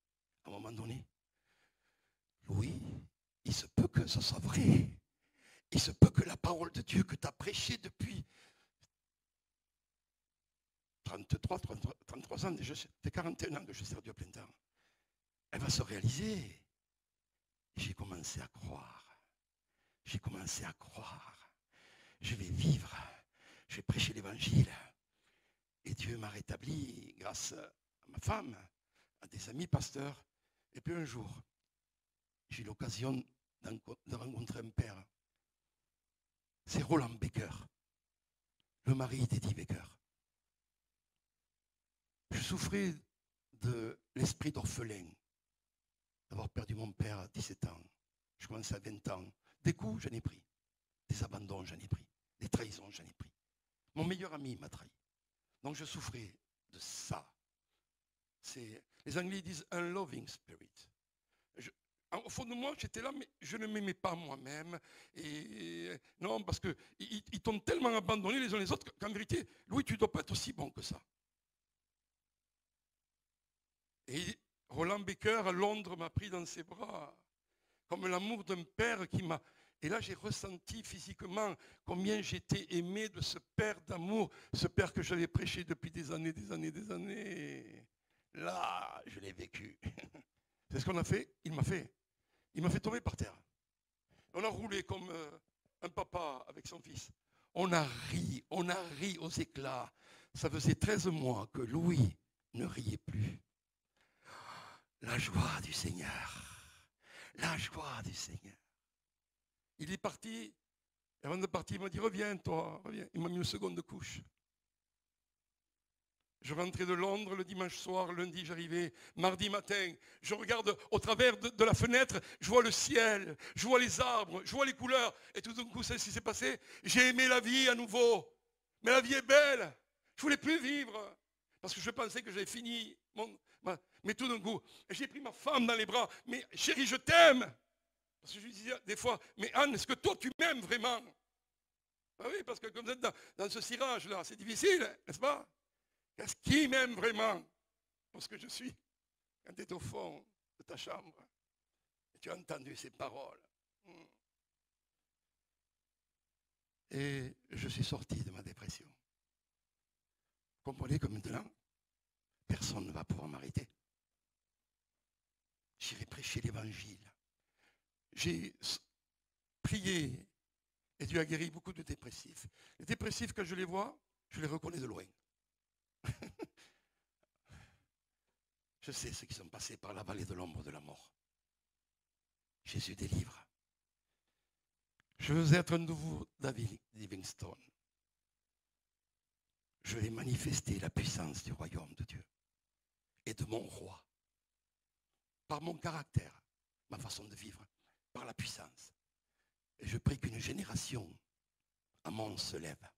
À un moment donné, oui, il se peut que ce soit vrai. Il se peut que la parole de Dieu que tu as prêchée depuis 33 ans, déjà, ça fait 41 ans que je sers Dieu à plein temps. Elle va se réaliser. J'ai commencé à croire. J'ai commencé à croire. Je vais vivre. Je vais prêcher l'évangile. Et Dieu m'a rétabli grâce à ma femme, à des amis pasteurs. Et puis un jour, j'ai eu l'occasion de rencontrer un père. C'est Roland Baker, le mari d'Eddie Baker. Je souffrais de l'esprit d'orphelin, d'avoir perdu mon père à 17 ans. Je commençais à 20 ans. Des coups, j'en ai pris. Des abandons, j'en ai pris. Des trahisons, j'en ai pris. Mon meilleur ami m'a trahi. Donc je souffrais de ça. Les Anglais disent un loving spirit. Au fond de moi, j'étais là, mais je ne m'aimais pas moi-même. Et non, parce qu'ils t'ont tellement abandonné les uns les autres qu'en vérité, Louis, tu ne dois pas être aussi bon que ça. Et Roland Baker à Londres m'a pris dans ses bras, comme l'amour d'un père qui m'a... Et là, j'ai ressenti physiquement combien j'étais aimé de ce père d'amour, ce père que j'avais prêché depuis des années, des années, des années. Là, je l'ai vécu. C'est ce qu'on a fait. Il m'a fait tomber par terre. On a roulé comme un papa avec son fils. On a ri aux éclats. Ça faisait 13 mois que Louis ne riait plus. La joie du Seigneur. La joie du Seigneur. Il est parti. Et avant de partir, il m'a dit, reviens toi, reviens. Il m'a mis une seconde couche. Je rentrais de Londres le dimanche soir, lundi j'arrivais, mardi matin, je regarde au travers de la fenêtre, je vois le ciel, je vois les arbres, je vois les couleurs, et tout d'un coup, c'est ce qui s'est passé, j'ai aimé la vie à nouveau. Mais la vie est belle, je ne voulais plus vivre, parce que je pensais que j'avais fini. Mais tout d'un coup, j'ai pris ma femme dans les bras, mais chérie, je t'aime. Parce que je lui disais des fois, mais Anne, est-ce que toi tu m'aimes vraiment? Ah oui, parce que comme vous êtes dans ce cirage-là, c'est difficile, n'est-ce pas? Est-ce qui m'aime vraiment pour ce que je suis? Quand tu es au fond de ta chambre et tu as entendu ces paroles. Et je suis sorti de ma dépression. Vous comprenez que maintenant, personne ne va pouvoir m'arrêter. J'irai prêcher l'évangile. J'ai prié et Dieu a guéri beaucoup de dépressifs. Les dépressifs, quand je les vois, je les reconnais de loin. Je sais ceux qui sont passés par la vallée de l'ombre de la mort. Jésus délivre. Je veux être un nouveau David Livingstone. Je vais manifester la puissance du royaume de Dieu et de mon roi. Par mon caractère, ma façon de vivre, par la puissance. Et je prie qu'une génération à Mons se lève.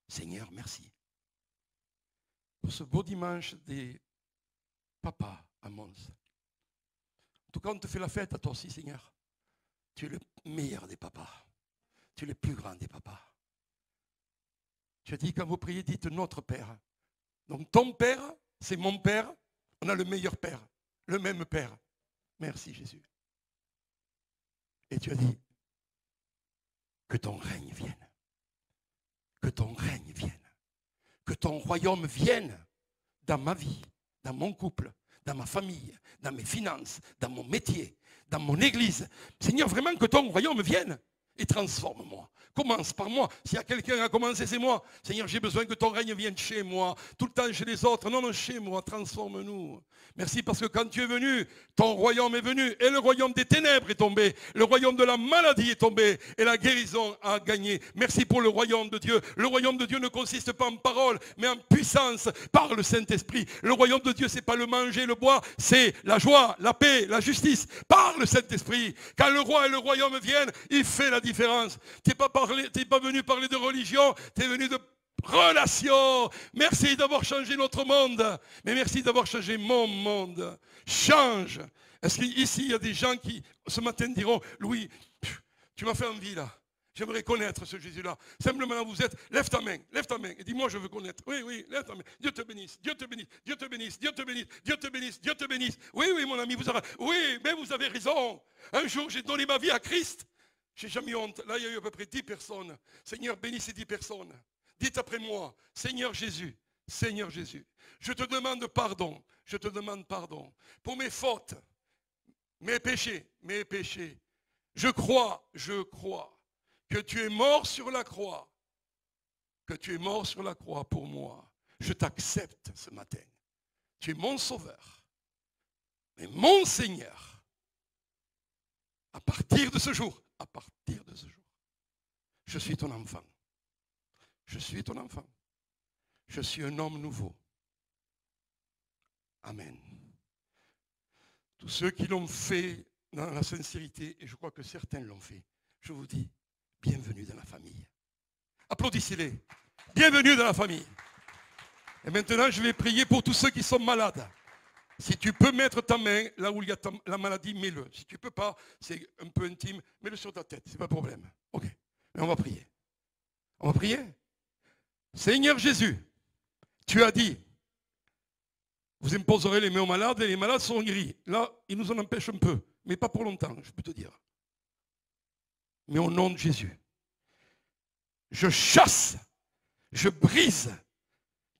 Seigneur, merci pour ce beau dimanche des papas à Mons. En tout cas, on te fait la fête à toi aussi, Seigneur. Tu es le meilleur des papas. Tu es le plus grand des papas. Tu as dit, quand vous priez, dites notre Père. Donc ton Père, c'est mon Père. On a le meilleur Père, le même Père. Merci Jésus. Et tu as dit, que ton règne vienne. Que ton règne vienne. Que ton royaume vienne dans ma vie, dans mon couple, dans ma famille, dans mes finances, dans mon métier, dans mon église. Seigneur, vraiment que ton royaume vienne. et transforme-moi. Commence par moi. S'il y a quelqu'un qui a commencé, c'est moi. Seigneur, j'ai besoin que ton règne vienne chez moi. Tout le temps chez les autres. Non, non, chez moi. Transforme-nous. Merci parce que quand tu es venu, ton royaume est venu. Et le royaume des ténèbres est tombé. Le royaume de la maladie est tombé. Et la guérison a gagné. Merci pour le royaume de Dieu. Le royaume de Dieu ne consiste pas en parole, mais en puissance par le Saint-Esprit. Le royaume de Dieu, c'est pas le manger, le boire. C'est la joie, la paix, la justice par le Saint-Esprit. Quand le roi et le royaume viennent, il fait la différence. Tu n'es pas venu parler de religion, tu es venu de relation. Merci d'avoir changé notre monde, mais merci d'avoir changé mon monde. Change. Est-ce qu'ici, il y a des gens qui, ce matin, diront, Louis, tu m'as fait envie là. J'aimerais connaître ce Jésus-là. Simplement là, vous êtes, lève ta main, et dis-moi, je veux connaître. Oui, oui, lève ta main. Dieu te bénisse, Dieu te bénisse, Dieu te bénisse, Dieu te bénisse, Dieu te bénisse, Dieu te bénisse. Oui, oui, mon ami, oui, mais vous avez raison. Un jour, j'ai donné ma vie à Christ. J'ai jamais honte. Là, il y a eu à peu près 10 personnes. Seigneur, bénis ces 10 personnes. Dites après moi, Seigneur Jésus, je te demande pardon. Je te demande pardon pour mes fautes, mes péchés. Je crois que tu es mort sur la croix. Que tu es mort sur la croix pour moi. Je t'accepte ce matin. Tu es mon sauveur. Mais mon Seigneur, à partir de ce jour, je suis ton enfant. Je suis ton enfant. Je suis un homme nouveau. Amen. Tous ceux qui l'ont fait dans la sincérité, et je crois que certains l'ont fait, je vous dis, bienvenue dans la famille. Applaudissez-les. Bienvenue dans la famille. Et maintenant, je vais prier pour tous ceux qui sont malades. Si tu peux mettre ta main là où il y a la maladie, mets-le. Si tu ne peux pas, c'est un peu intime, mets-le sur ta tête, ce n'est pas de problème. Ok, mais on va prier. On va prier. Seigneur Jésus, tu as dit, vous imposerez les mains aux malades et les malades seront guéris. Là, ils nous en empêchent un peu, mais pas pour longtemps, je peux te dire. Mais au nom de Jésus, je chasse, je brise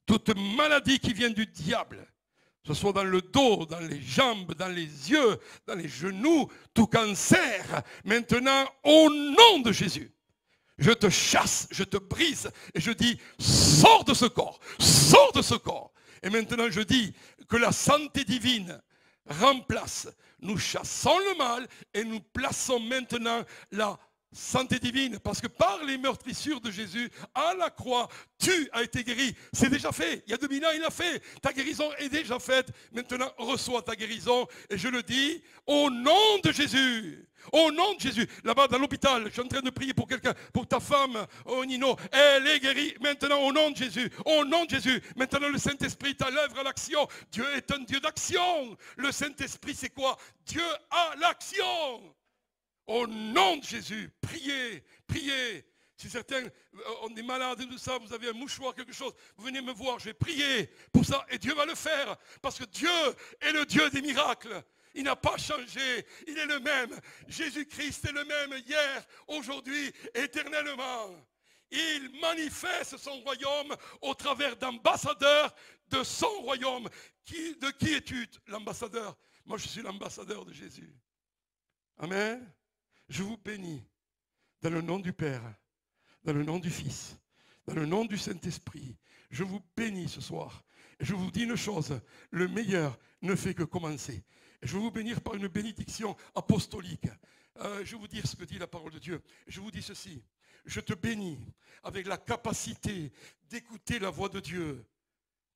toute maladie qui vient du diable. Que ce soit dans le dos, dans les jambes, dans les yeux, dans les genoux, tout cancer. Maintenant, au nom de Jésus, je te chasse, je te brise et je dis, sors de ce corps, sors de ce corps. Et maintenant, je dis que la santé divine remplace. Nous chassons le mal et nous plaçons maintenant la santé divine, parce que par les meurtrissures de Jésus à la croix, tu as été guéri. C'est déjà fait. Il y a 2000 ans, il l'a fait. Ta guérison est déjà faite. Maintenant, reçois ta guérison. Et je le dis au nom de Jésus. Au nom de Jésus. Là-bas, dans l'hôpital, je suis en train de prier pour quelqu'un, pour ta femme, oh Nino. Elle est guérie. Maintenant, au nom de Jésus. Au nom de Jésus. Maintenant, le Saint-Esprit est à l'œuvre à l'action. Dieu est un Dieu d'action. Le Saint-Esprit, c'est quoi? Dieu a l'action. Au nom de Jésus, priez, priez. Si certains, on est malade et tout ça, vous avez un mouchoir, quelque chose, vous venez me voir, je vais prier pour ça et Dieu va le faire. Parce que Dieu est le Dieu des miracles. Il n'a pas changé, il est le même. Jésus-Christ est le même hier, aujourd'hui, éternellement. Il manifeste son royaume au travers d'ambassadeurs de son royaume. De qui es-tu l'ambassadeur? Moi, je suis l'ambassadeur de Jésus. Amen. Je vous bénis dans le nom du Père, dans le nom du Fils, dans le nom du Saint-Esprit. Je vous bénis ce soir. Et je vous dis une chose, le meilleur ne fait que commencer. Et je vais vous bénir par une bénédiction apostolique. Je vais vous dire ce que dit la parole de Dieu. Je vous dis ceci, je te bénis avec la capacité d'écouter la voix de Dieu,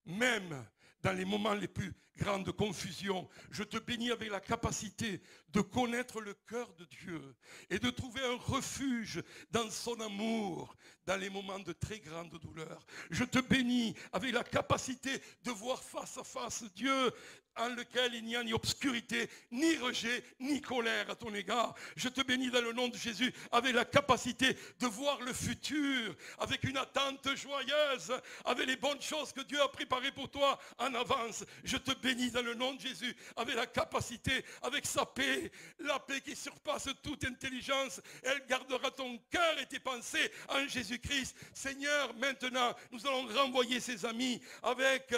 même dans les moments les plus grandes confusions. Je te bénis avec la capacité de connaître le cœur de Dieu et de trouver un refuge dans son amour dans les moments de très grande douleur. Je te bénis avec la capacité de voir face à face Dieu en lequel il n'y a ni obscurité, ni rejet, ni colère à ton égard. Je te bénis dans le nom de Jésus avec la capacité de voir le futur, avec une attente joyeuse, avec les bonnes choses que Dieu a préparées pour toi en avance. Je te bénis dans le nom de Jésus avec la capacité, avec sa paix, la paix qui surpasse toute intelligence. Elle gardera ton cœur et tes pensées en Jésus-Christ. Seigneur, maintenant, nous allons renvoyer ses amis avec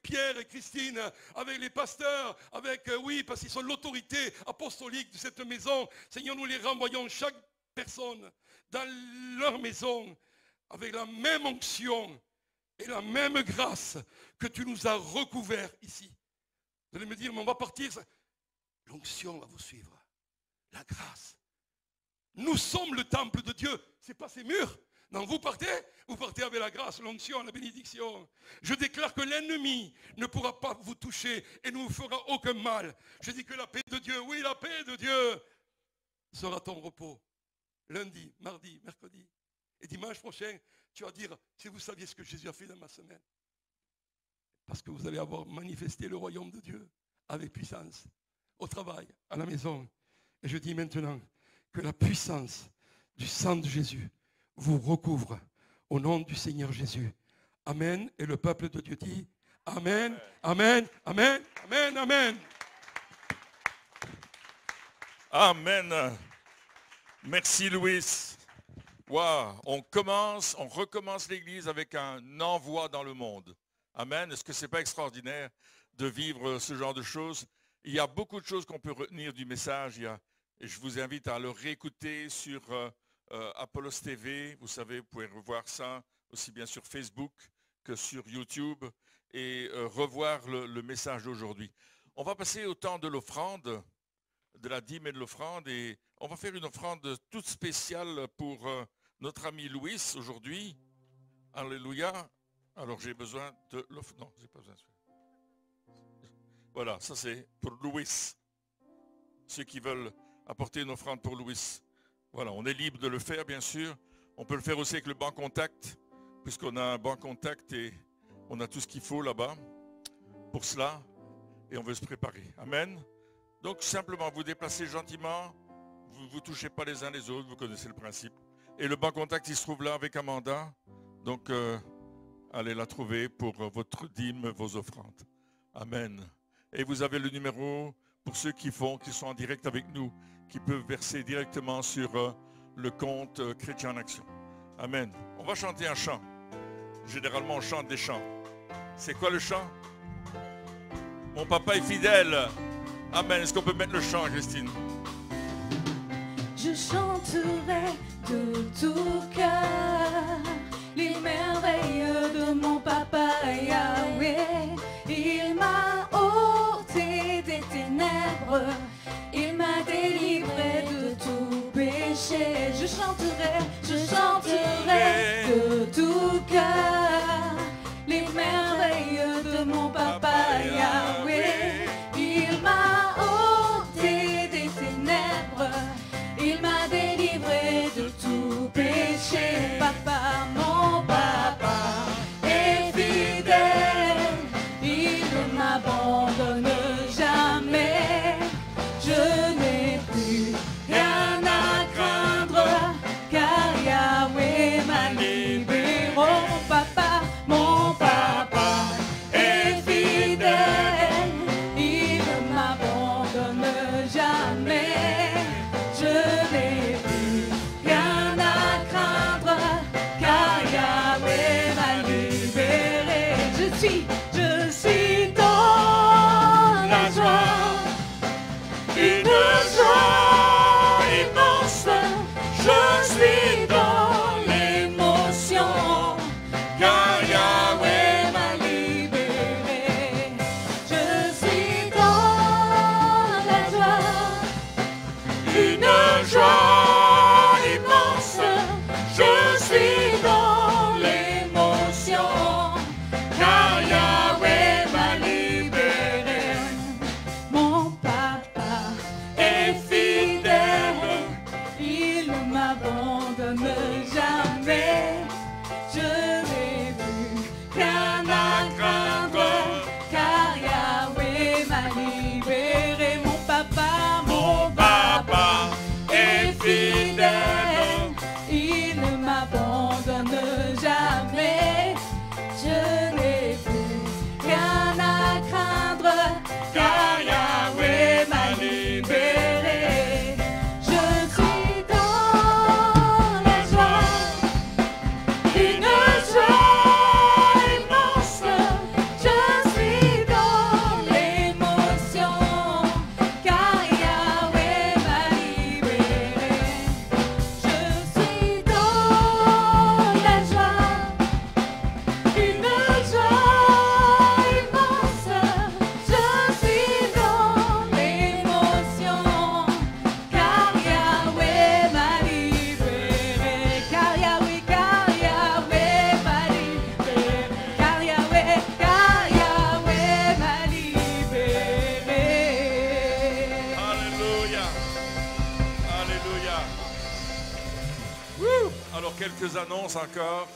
Pierre et Christine, avec les pasteurs, oui, parce qu'ils sont l'autorité apostolique de cette maison. Seigneur, nous les renvoyons chaque personnes dans leur maison avec la même onction et la même grâce que tu nous as recouverts ici. Vous allez me dire, mais on va partir. L'onction va vous suivre. La grâce. Nous sommes le temple de Dieu. Ce n'est pas ces murs. Non, vous partez avec la grâce, l'onction, la bénédiction. Je déclare que l'ennemi ne pourra pas vous toucher et ne vous fera aucun mal. Je dis que la paix de Dieu, oui, la paix de Dieu sera ton repos. Lundi, mardi, mercredi. Et dimanche prochain, tu vas dire, si vous saviez ce que Jésus a fait dans ma semaine. Parce que vous allez avoir manifesté le royaume de Dieu avec puissance, au travail, à la maison. Et je dis maintenant que la puissance du sang de Jésus vous recouvre au nom du Seigneur Jésus. Amen. Et le peuple de Dieu dit, Amen, Amen, Amen, Amen, Amen. Amen. Merci Louis. Wow. On recommence l'Église avec un envoi dans le monde. Amen. Est-ce que ce n'est pas extraordinaire de vivre ce genre de choses? Il y a beaucoup de choses qu'on peut retenir du message. Et je vous invite à le réécouter sur Apollos TV. Vous savez, vous pouvez revoir ça aussi bien sur Facebook que sur YouTube et revoir le message d'aujourd'hui. On va passer au temps de l'offrande, de la dîme et de l'offrande. Et on va faire une offrande toute spéciale pour notre ami Louis aujourd'hui. Alléluia. Alors j'ai besoin de l'offrande. Non, j'ai pas besoin de ça. Voilà, ça c'est pour Louis. Ceux qui veulent apporter une offrande pour Louis. Voilà, on est libre de le faire, bien sûr. On peut le faire aussi avec le banc contact, puisqu'on a un banc contact et on a tout ce qu'il faut là-bas pour cela. Et on veut se préparer. Amen. Donc, simplement, vous déplacez gentiment. Vous ne vous touchez pas les uns les autres. Vous connaissez le principe. Et le banc contact, il se trouve là avec Amanda. Donc, allez la trouver pour votre dîme, vos offrandes. Amen. Et vous avez le numéro pour ceux qui sont en direct avec nous, qui peuvent verser directement sur le compte Chrétien en Action. Amen. On va chanter un chant. Généralement, on chante des chants. C'est quoi le chant? Mon papa est fidèle. Amen. Est-ce qu'on peut mettre le chant, Christine? Je chanterai de tout cœur les merveilles de mon papa Yahweh. Il m'a ôté des ténèbres, il m'a délivré de tout péché. Je chanterai de tout cœur les merveilles de mon papa Yahweh. Il m'a ôté des ténèbres, il m'a délivré de tout péché. Papa, mon papa est fidèle, il ne m'abandonne jamais. Je n'ai plus rien à craindre, car quelques annonces encore.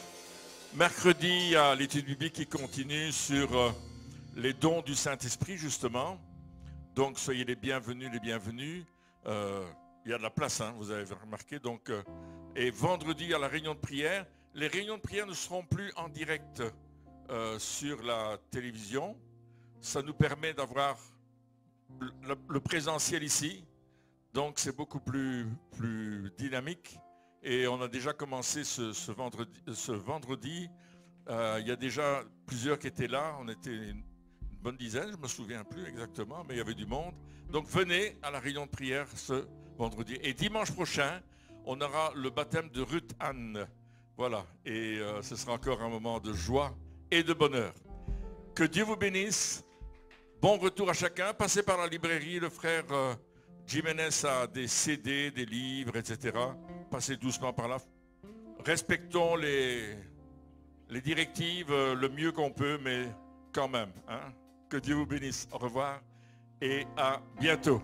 Mercredi, il y a l'étude biblique qui continue sur les dons du Saint-Esprit, justement. Donc, soyez les bienvenus, les bienvenus. Il y a de la place, hein, vous avez remarqué. Donc, et vendredi, il y a la réunion de prière. Les réunions de prière ne seront plus en direct sur la télévision. Ça nous permet d'avoir le présentiel ici. Donc, c'est beaucoup plus dynamique. Et on a déjà commencé ce vendredi. Il y a déjà plusieurs qui étaient là. On était une bonne dizaine, je ne me souviens plus exactement, mais il y avait du monde. Donc venez à la réunion de prière ce vendredi. Et dimanche prochain, on aura le baptême de Ruth Anne. Voilà. Et ce sera encore un moment de joie et de bonheur. Que Dieu vous bénisse. Bon retour à chacun. Passez par la librairie. Le frère Jiménez a des CD, des livres, etc. Passez doucement par là. Respectons les directives le mieux qu'on peut, mais quand même. Hein. Que Dieu vous bénisse. Au revoir et à bientôt.